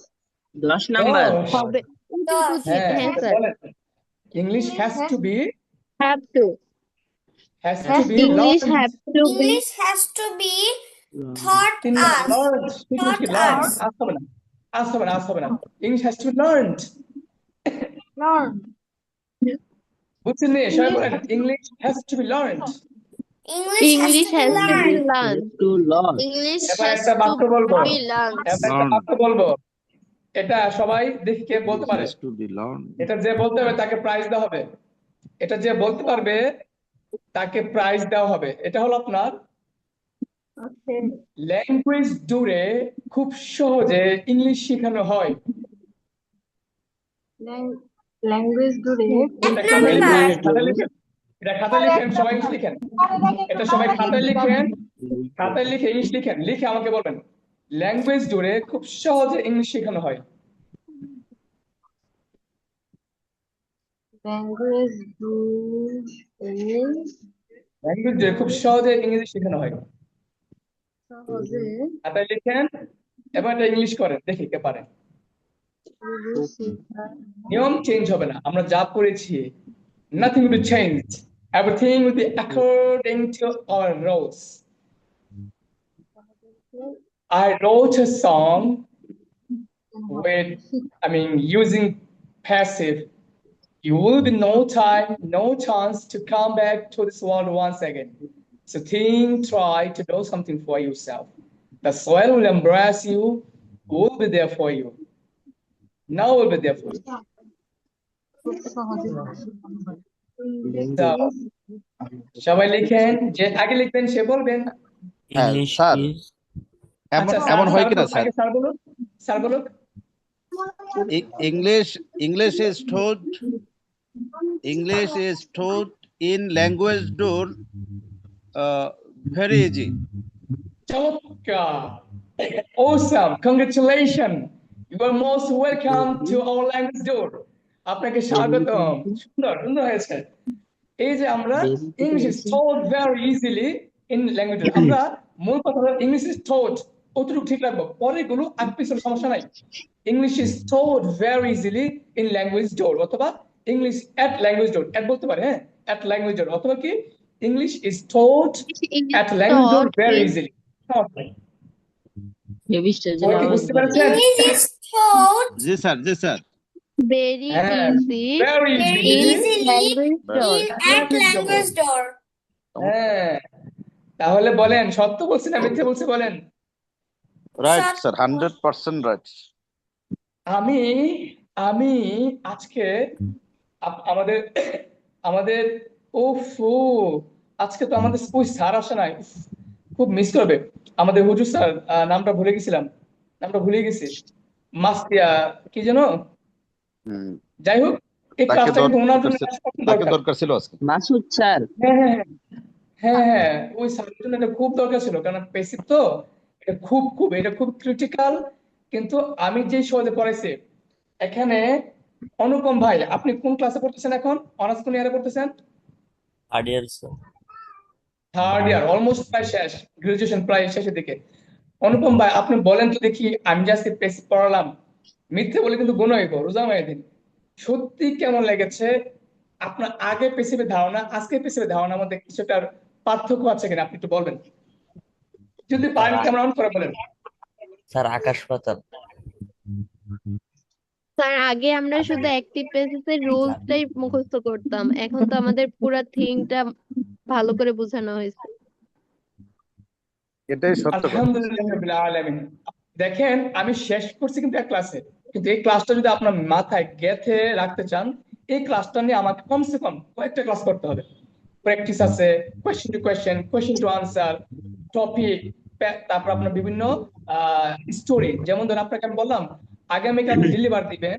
10 number হবে 1 2 10 3 হ্যাঁ, হ্যাঁ স্যার বলেন। English has to be, have to has to be English learn. Have to be English has to be taught 3 নম্বর us. লার্ন। ইংলিশ কি Taught লার্ন? us. আসতে হবে না, আসতে হবে না, আসতে হবে না। English has to be learned. learn বুঝছেন নি? সবাই বলেন, English has to be learned. English has English to be has to be learned. Learn to learn English এবার has একটা বাক্য বলবো, to be learned. এবার একটা Learn বাক্য বলবো। এটা সবাই দেখি কে বলতে পারে। has to be learned. এটা যে বলতে হবে তাকে প্রাইজ দেওয়া হবে। এটা যে বলতে পারবে তাকে প্রাইজ দেওয়া হবে। এটা হলো আপনার ল্যাঙ্গুয়েজ ডুরে খুব সহজে ইংলিশ শেখানো হয়। language dure এটা 1 খাতায় লিখেন, number. খাতায় লিখেন। এটা খাতায় লিখেন, সবাই ইংলিশ লিখেন। এটা সবাই খাতায় লিখেন, খাতায় লিখে ইংলিশ লিখেন, লিখে আমাকে বলবেন ল্যাঙ্গুয়েজ ডুরে খুব সহজে ইংলিশ শেখানো হয়। language dure ল্যাঙ্গুয়েজ ডুরে খুব সহজে ইংরেজি শেখানো হয়। সহজে খাতায় লিখেন, এবার এটা ইংলিশ করেন, দেখি কে পারে। নিয়ম চেঞ্জ হবে না, আমরা যা পড়েছি nothing will be changed, everything will be according to our rules. I wrote a song with, using passive. You will be no time, no chance to come back to this world once again. So think, try to do something for yourself. The soil will embrace you, will be there for you. Now will be there for you. খুব সহজে So, সবাই লিখেন, যে আগে লিখবেন সে বলবেন। হ্যাঁ, English sir is এমন আচ্ছা, এমন হয় কিনা বলুন, স্যার? আগে স্যার বলুন, স্যার বলুন। English is taught in language door very easy. চমৎকার, awesome, congratulations, you are most welcome to our language door. আপনাকে স্বাগতম। সুন্দর, সুন্দর হয়েছে। এই যে আমরা English is taught very easily in language door, আমরা মূল কথা হলো ইংলিশ ইজ taught, অতটুকু ঠিক রাখবো, পরে গুলো আগ পিছনে সমস্যা নাই। English is taught very easily in language door, অথবা English at language door, at বলতে পারে, হ্যাঁ, at language door, অথবা কি English is taught at language door very easily. সবাই কি বুঝতে পেরেছেন? English is taught G sir very হ্যাঁ, easy very very easily in easily language door. in at language door. হ্যাঁ, তাহলে বলেন সত্য বলছি না মিথ্যে বলছি বলেন? Right sir 100% right. আমি আমি আজকে আমাদের আমাদের ওফো আজকে তো আমাদের ওই স্যার আসে নাই, উফ, খুব মিস করবে আমাদের হুজুর স্যার, নামটা ভুলে গেছিলাম, নামটা ভুলে গেছি, মাস্তিয়া কি যেন, যাই হোক এই তাকে ক্লাসটা কিন্তু ওনার জন্য তাকে দরকার ছিল আজকে। মাসুদ স্যার হ্যাঁ হ্যাঁ হ্যাঁ হ্যাঁ, ওই সাবজেক্টের জন্য এটা খুব দরকার ছিল, কারণ বেসিক তো এটা খুব ক্রিটিক্যাল। কিন্তু আমি যে সহজে পড়াইছি এখানে, অনুপম ভাই আপনি কোন ক্লাসে পড়তেছেন এখন? অনার্স কোন ইয়ারে পড়তেছেন? Third year sir. Third year, almost প্রায় শেষ, গ্রাজুয়েশন প্রায় শেষের দিকে। অনুপম ভাই আপনি বলেন তো দেখি, আমি যে আজকে পেসিভ পড়ালাম, মিথ্যে বলে কিন্তু গুণ হইব, রোজা মাই দিন, সত্যি কেমন লেগেছে? আপনার আগে পেসিভের ধারণা আজকে পেসিভের ধারণার মধ্যে কিছুটা পার্থক্য আছে কিনা আপনি একটু বলবেন, যদি স্যার পারেন ক্যামেরা অন করে বলেন। স্যার আকাশ পাতাল। স্যার আগে আমরা শুধু অ্যাক্টিভ প্যাসিভের রুলসটাই মুখস্থ করতাম, এখন তো আমাদের পুরা থিংটা ভালো করে বোঝানো হয়েছে। এটাই সত্য কথা। আলহামদুলিল্লাহ রাব্বিল আলামিন। দেখেন আমি শেষ করছি কিন্তু এক ক্লাসে, কিন্তু এই ক্লাসটা যদি আপনার মাথায় গেঁথে রাখতে চান, এই ক্লাসটা নিয়ে আমাকে কমসে কম কয়েকটা ক্লাস করতে হবে। প্র্যাকটিস আছে, কোয়েশ্চেন টু আনসার, টপিক, তারপর আপনার বিভিন্ন স্টোরি। যেমন ধরুন আপনাকে আমি বললাম আগামীকাল আপনি ডেলিভার দিবেন,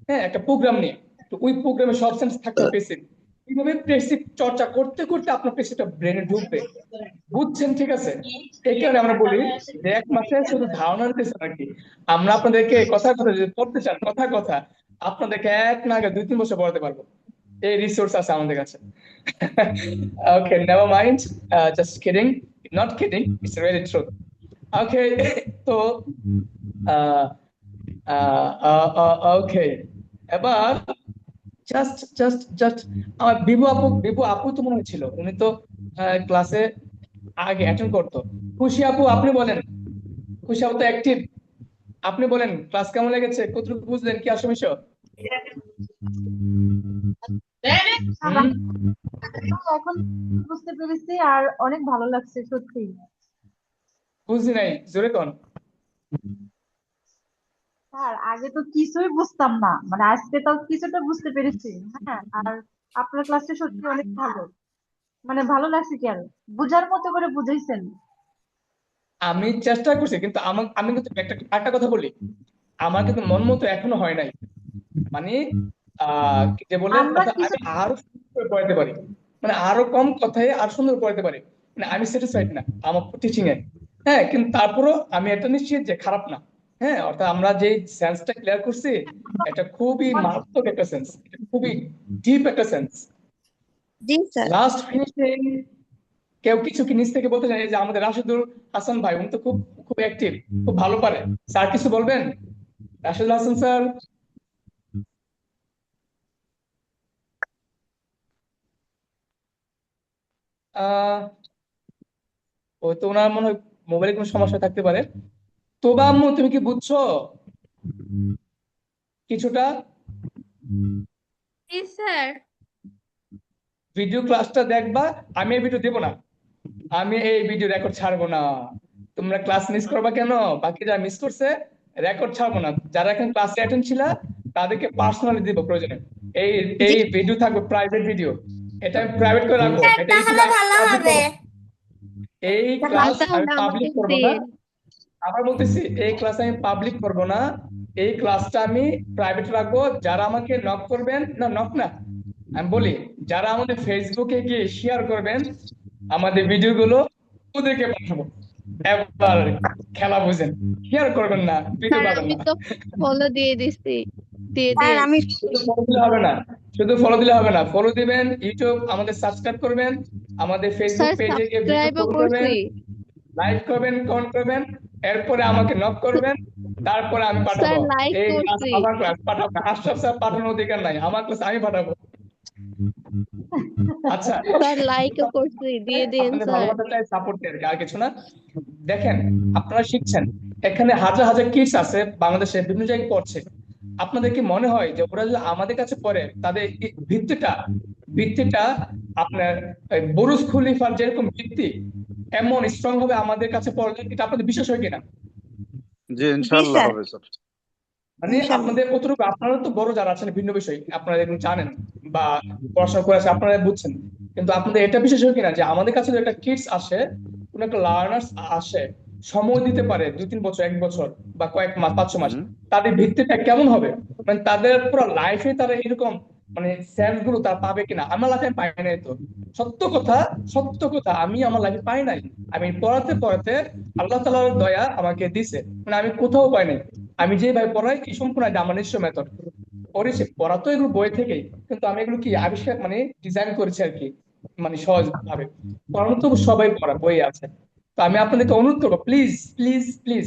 হ্যাঁ, একটা প্রোগ্রাম নিয়ে, তো ওই প্রোগ্রামে সব সেন্স থাকতে পেসিভ। এইভাবে পেসিভ চর্চা করতে করতে আপনার পেসিভটা ব্রেনে ঢুকবে, বুঝছেন? ঠিক আছে, এই কারণে আমরা বলি যে এক মাসে শুধু ধারণা দিতেছেন আর কি। আমরা আপনাদেরকে কথা কথা যদি পড়তে চান, কথা কথা আপনাদেরকে এক না আগে 2-3 বছর পড়াতে পারবো, এই রিসোর্স আছে আমাদের কাছে। Okay, never mind, just kidding, not kidding, it's really truth. Okay, তো ওকে, এবার জাস্ট আমার বিভু আপু তো মনে হচ্ছিল, উনি তো ক্লাসে আগে অ্যাটেন্ড করতো। খুশি আপু আপনি বলেন, খুশি আপু তো অ্যাক্টিভ, আপনি বলেন ক্লাস কেমন লেগেছে, কতটুকু বুঝলেন, কি আসল বিষয়? হুম? এখন বুঝতে পেরেছি আর অনেক ভালো লাগছে সত্যি। বুঝি নাই, জোরে কোন। স্যার আগে তো কিছুই বুঝতাম না, মানে আজকে তো কিছুটা বুঝতে পেরেছি। হ্যাঁ, আর আপনার ক্লাসটা সত্যি অনেক ভালো, মানে ভালো লাগছে কি আর, বুঝার মতো করে বুঝাইছেন। আমি চেষ্টা করছি, কিন্তু আমি কিন্তু একটা কথা বলি, আমার কিন্তু মন মতো এখনো হয় নাই। মানে কি যে বলে আমরা অর্থাৎ কিছু আমি আরো সুন্দর করে পড়াতে পারি, মানে আরো কম কথায় আর সুন্দর পড়াতে পারি, মানে আমি স্যাটিসফাইড না আমার টিচিং এ। হ্যাঁ, কিন্তু তারপরও আমি এটা নিশ্চিত যে খারাপ না। হ্যাঁ, অর্থাৎ আমরা যে সেন্সটা ক্লিয়ার করছি, এটা খুবই মারাত্মক একটা সেন্স, খুবই ডিপ একটা সেন্স। জি স্যার। লাস্ট ফিনিশিং কেউ কিছু কি নিচ থেকে বলতে চাই যে আমাদের রাশিদুল হাসান ভাই, উনি তো খুব খুব অ্যাক্টিভ, খুব ভালো পারে, স্যার কিছু বলবেন? রাশিদুল হাসান স্যার, আহ ওই তো ওনার মনে হয় মোবাইলে কোনো সমস্যা থাকতে পারে। তোবা আম্মু তুমি কি বুঝছো কিছুটা? জি স্যার। ভিডিও ক্লাসটা দেখবা, আমি এই ভিডিও দেবো না, আমি এই ভিডিও রেকর্ড ছাড়বো না। তোমরা ক্লাস মিস করবা কেন? বাকি যারা মিস করছে রেকর্ড ছাড়বো না, যারা এখন ক্লাসে অ্যাটেন্ড ছিল তাদেরকে পার্সোনালি দিব প্রয়োজনে। এই জি এই ভিডিও থাকবে প্রাইভেট ভিডিও, এটা আমি প্রাইভেট করে রাখবো, স্যার এটা তাহলে ইউটিউবে ভালো পাবলিক হবে। করবো না। এই ক্লাস আমি তাহলে আমাকে পাবলিক করবো না, দিন। আবার বলতেছি এই ক্লাস আমি পাবলিক করব না, এই ক্লাসটা আমি প্রাইভেট রাখবো। যারা আমাকে নক করবেন, না নক না, আমি বলি যারা আমাদের ফেসবুকে গিয়ে শেয়ার করবেন আমাদের ভিডিওগুলো, ওদেরকে পাঠাবো। এবার খেলা বুঝেন, শেয়ার করবেন না ভিডিও স্যার পাবেন আমি না। তো ফলো দিয়ে দিছি, দিয়ে স্যার দিন। আমি শুধু ফলো দিলে হবে না, শুধু ফলো দিলে হবে না, ফলো দিবেন, ইউটিউব আমাদের সাবস্ক্রাইব করবেন, আমাদের ফেসবুক স্যার পেজে গিয়ে ভিডিও সাবস্ক্রাইবও ফলো করবেন, করছি। লাইক করবেন, কমেন্ট করবেন, এরপরে আমাকে নক করবেন, তারপরে আমি পাঠাবো। স্যার লাইক এই ক্লাস করছি। আমার ক্লাস পাঠাবো না, আশরাফ স্যার পাঠানোর অধিকার নাই, আমার ক্লাস আমি পাঠাবো। আচ্ছা, স্যার লাইকও করছি, দিয়ে দিন আপনাদের স্যার। ভালোবাসা চাই, সাপোর্ট চাই, আর কিছু না। দেখেন আপনারা শিখছেন, এখানে হাজার হাজার কিডস আছে বাংলাদেশে বিভিন্ন জায়গায় পড়ছে। আপনাদের কি মনে হয় যে ওরা যদি আমাদের কাছে পড়ে, তাদের ভিত্তিটা আপনার বুরুজ খলিফার যেরকম ভিত্তি, এমন স্ট্রং হবে আমাদের কাছে পড়লে, এটা আপনাদের বিশ্বাস হয় কিনা? জি জি ইনশাআল্লাহ স্যার, হবে স্যার। মানে ইনশাল্লাহ। আপনাদের কতটুকু, আপনারা তো বড় যারা আছেন ভিন্ন বিষয়, আপনারা এগুলো জানেন বা পড়াশোনা করে আছে, আপনারা বুঝছেন, কিন্তু আপনাদের এটা বিশেষ হয় কিনা যে আমাদের কাছে যে একটা কিডস আসে, কোন একটা লার্নার্স আসে, সময় দিতে পারে 2-3 বছর, 1 বছর বা কয়েক মাস, 5-6 মাস, হুম। তাদের ভিত্তিটা কেমন হবে? মানে তাদের পুরো লাইফে তারা এরকম মানে সেন্স গুলো তারা পাবে কিনা। আমার লাইফে পাই নাই তো, সত্য কথা, সত্য কথা, আমি আমার লাইফে পাই নাই। আমি পড়াতে পড়াতে আল্লাহ তাআলার দয়া আমাকে দিছে, মানে আমি কোথাও পাই নাই। আমি যেভাবে পড়াই এই সম্পূর্ণ এটা আমার নিজস্ব মেথড। পড়েছি, পড়া তো এগুলো বই থেকেই, কিন্তু আমি এগুলো কি আবিষ্কার মানে ডিজাইন করেছি আর কি, মানে সহজ ভাবে। পড়ানো তো সবাই পড়া বই আছে। তো আমি আপনাদেরকে অনুরোধ করবো, প্লিজ প্লিজ প্লিজ,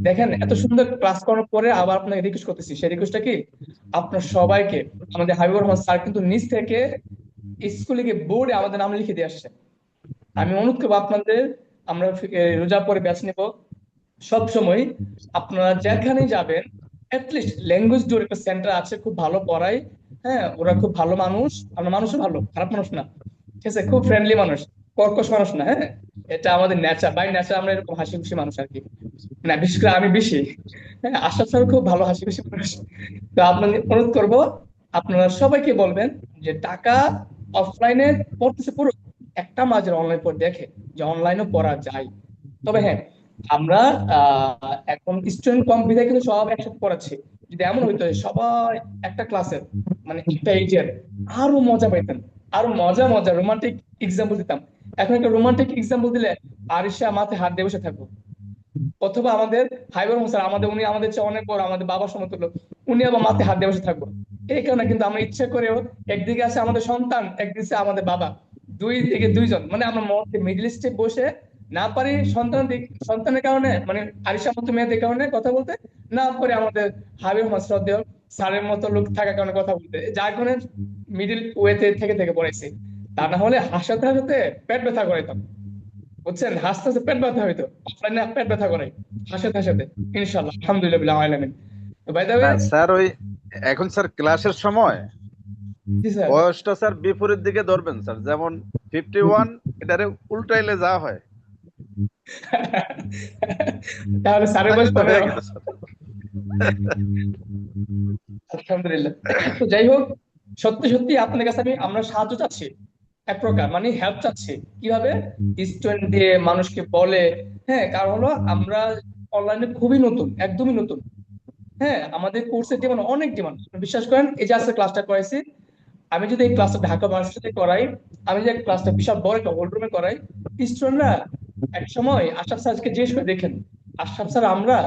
দেখেন এত সুন্দর ক্লাস করার পরে আবার আপনাকে রিকোয়েস্ট করতেছি। সেই রিকোয়েস্টটা কি, আপনার সবাইকে, আমাদের হাবিবুর রহমান স্যার কিন্তু নিজ থেকে স্কুলে গিয়ে বোর্ডে আমাদের নাম লিখে দিয়ে আসছে। আমি অনুরোধ করবো আপনাদের, আমরা রোজার পরে ব্যাচ নেব সব সময়। আপনারা যেখানে যাবেন লিস্ট ল্যাঙ্গুয়েজ ডোর একটা সেন্টার আছে, খুব ভালো পড়ায়। হ্যাঁ, ওরা খুব ভালো মানুষ, আমরা মানুষও ভালো, খারাপ মানুষ না, ঠিক আছে, খুব ফ্রেন্ডলি মানুষ, কর্কশ মানুষ না। হ্যাঁ, এটা আমাদের নেচার, বাই নেচার আমরা এরকম হাসি খুশি মানুষ আর কি। না, বিশেষ করে আমি বেশি। হ্যাঁ, আশরাফ স্যার খুব ভালো হাসি খুশি মানুষ। তো আপনাদের অনুরোধ করব, আপনারা সবাইকে বলবেন যে টাকা অফলাইনে পড়তেছে পুরো, একটা মাঝে অনলাইন পড়ে দেখে যে অনলাইনও পড়া যায়। তবে হ্যাঁ, আমরা এখন স্টুডেন্ট কম বিধায় কিন্তু সব একসাথে পড়াচ্ছি। যদি এমন হইতো যে সবাই একটা ক্লাসের মানে একটা এজের, আরো মজা পাইতেন, আরো মজা মজা রোমান্টিক এক্সাম্পল দিতাম। এখন একটা রোমান্টিক এক্সাম্পল দিলে আরিশা মাথায় হাত দিয়ে বসে থাকবো। অথবা আমাদের হাইবার স্যার, আমাদের উনি আমাদের চেয়ে অনেক বড়, আমাদের বাবার সমতুল্য, উনি আবার মাথায় হাত দিয়ে বসে থাকবো। এই কারণে কিন্তু আমরা ইচ্ছা করেও, একদিকে আছে আমাদের সন্তান, একদিকে আছে আমাদের বাবা, দুই দিকে দুইজন, মানে আমরা মধ্যে মিডল ইস্টে বসে না পারি সন্তানের কারণে, মানে আরিশার মতো মেয়েদের কারণে কথা বলতে, না পারি আমাদের হাবিব শ্রদ্ধেয় স্যারের মতো লোক থাকার কারণে কথা বলতে, যার কারণে মিডিল ওয়েতে থেকে থেকে পড়াইছি। তা না হলে হাসাতে হাসাতে পেট ব্যথা করাইতাম, বুঝছেন, হাসতে হাসতে পেট ব্যথা হইতো, অফলাইনে পেট ব্যথা করে হাসাতে হাসাতে। ইনশাল্লাহ, আলহামদুলিল্লাহ বিল আলামিন। বাই দ্য না ওয়ে, স্যার, ওই এখন স্যার ক্লাসের সময় জি স্যার। বয়সটা স্যার বিপরীত দিকে ধরবেন স্যার, যেমন 51 এটারে উল্টাইলে যা হয়। তাহলে স্যারের বয়স তাহলে 15। হয়ে গেল স্যার। আলহামদুলিল্লাহ। তো যাই হোক, সত্যি সত্যি আপনাদের কাছে আমরা সাহায্য চাচ্ছি, এক প্রকার মানে হেল্প চাচ্ছি, কিভাবে স্টুডেন্ট দিয়ে মানুষকে বলে। হ্যাঁ, কারণ হলো আমরা অনলাইনে খুবই নতুন, একদমই নতুন। হ্যাঁ, আমাদের কোর্সের ডিমান্ড অনেক ডিমান্ড, বিশ্বাস করেন। এই যে আজকে ক্লাসটা করাইছি, আমি যদি এই ক্লাসটা ঢাকা ভার্সিটিতে করাই, আমি যে ক্লাসটা বিশাল বড় একটা হোল রুমে করাই, স্টুডেন্টরা এক সময় আশরাফ স্যারকে জিজ্ঞেস করে দেখেন, আশরাফ স্যার, আমরা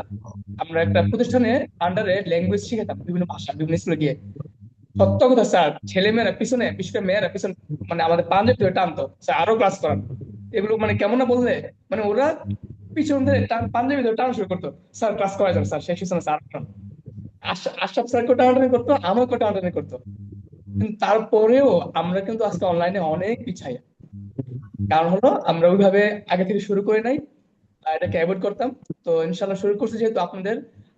আমরা একটা প্রতিষ্ঠানে আন্ডারে ল্যাঙ্গুয়েজ শিখাতাম, বিভিন্ন ভাষা, বিভিন্ন স্কুলে গিয়ে। সত্য কথা স্যার, ছেলে মেয়েরা পিছনে, বিশেষ করে মেয়েরা পিছনে, মানে আমাদের পাঞ্জাবি ধরে টানতো, স্যার আরো ক্লাস করান। এগুলো মানে কেমন না বললে, মানে ওরা পিছন ধরে পাঞ্জাবি ধরে টানা শুরু করতো, স্যার ক্লাস করাই যাবে, স্যার শেষ হচ্ছে না, স্যার আশরাফ স্যারকে টানাটানি করতো, আমাকে টানাটানি করতো। কিন্তু তারপরেও আমরা কিন্তু আজকে অনলাইনে অনেক পিছাই। কারণ হলো আমরা ওইভাবে আগে থেকে শুরু করে নাই, এটাকে অ্যাভয়েড করতাম। তো ইনশাল্লাহ শুরু করছি, যেহেতু আপনাদের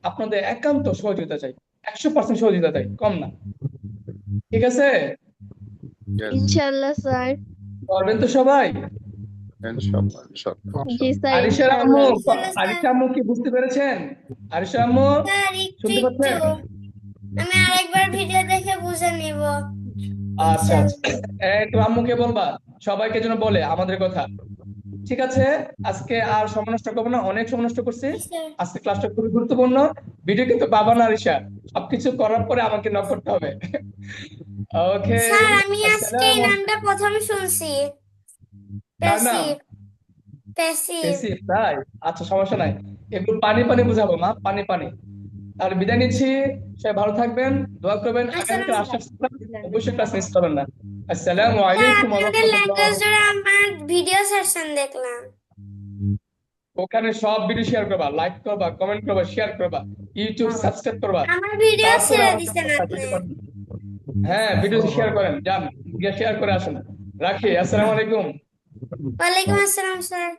আপনাদের একান্ত সহযোগিতা চাই, 100% সহযোগিতা চাই, কম না। ঠিক আছে, Yes, ইনশাল্লাহ স্যার। পারবেন তো সবাই? ইনশাআল্লাহ, ইনশাআল্লাহ। জি স্যার, আরিশার আম্মু, ইনশাল্লাহ। ইনশাল্লাহ স্যার। আরিশা আম্মু কি বুঝতে পেরেছেন? আরিশা আম্মু স্যার একটু শুনতে একটু, পাচ্ছেন? আমি আরেকবার ভিডিও দেখে বুঝে নিব। আচ্ছা আচ্ছা, ইনশাল্লাহ। একটু আম্মুকে বলবা সবাইকে যেন বলে আমাদের কথা। ঠিক আছে, আজকে আর সময় নষ্ট করবো না, অনেক সময় নষ্ট করছি। জি স্যার। আজকে ক্লাসটা খুবই গুরুত্বপূর্ণ। ভিডিও কিন্তু পাবা না আরিশা, সবকিছু করার পরে আমাকে নক করতে হবে। ওকে, স্যার আমি আজকে এই আসসালাম। নামটা প্রথম শুনছি, কার নাম? প্যাসিভ। প্যাসিভ। পেসিভ, তাই? আচ্ছা, সমস্যা নাই, একটু পানি পানি বুঝাবো মা, পানি পানি। তাহলে বিদায় নিচ্ছি, সবাই ভালো থাকবেন, দোয়া করবেন, আগামীকাল আসসালাম। অবশ্যই ক্লাস মিস করবেন না। আসসালামু স্যার আলাইকুম ওয়া আপনাদের ল্যাঙ্গুয়েজ রাহমাতুল্লাহ। ধরে আমার ভিডিও সেকশন দেখলাম। ওখানে সব ভিডিও শেয়ার করবা, লাইক করবা, কমেন্ট করবা, শেয়ার করবা, ইউটিউব সাবস্ক্রাইব করবা। আমার ভিডিও তারপরে ছেড়ে আমাকে দিছেন আপনি। হ্যাঁ, ভিডিও শেয়ার করেন, যান গিয়ে শেয়ার করে আসুন। রাখি, আসসালামু আলাইকুম। ওয়ালাইকুম আসসালাম স্যার।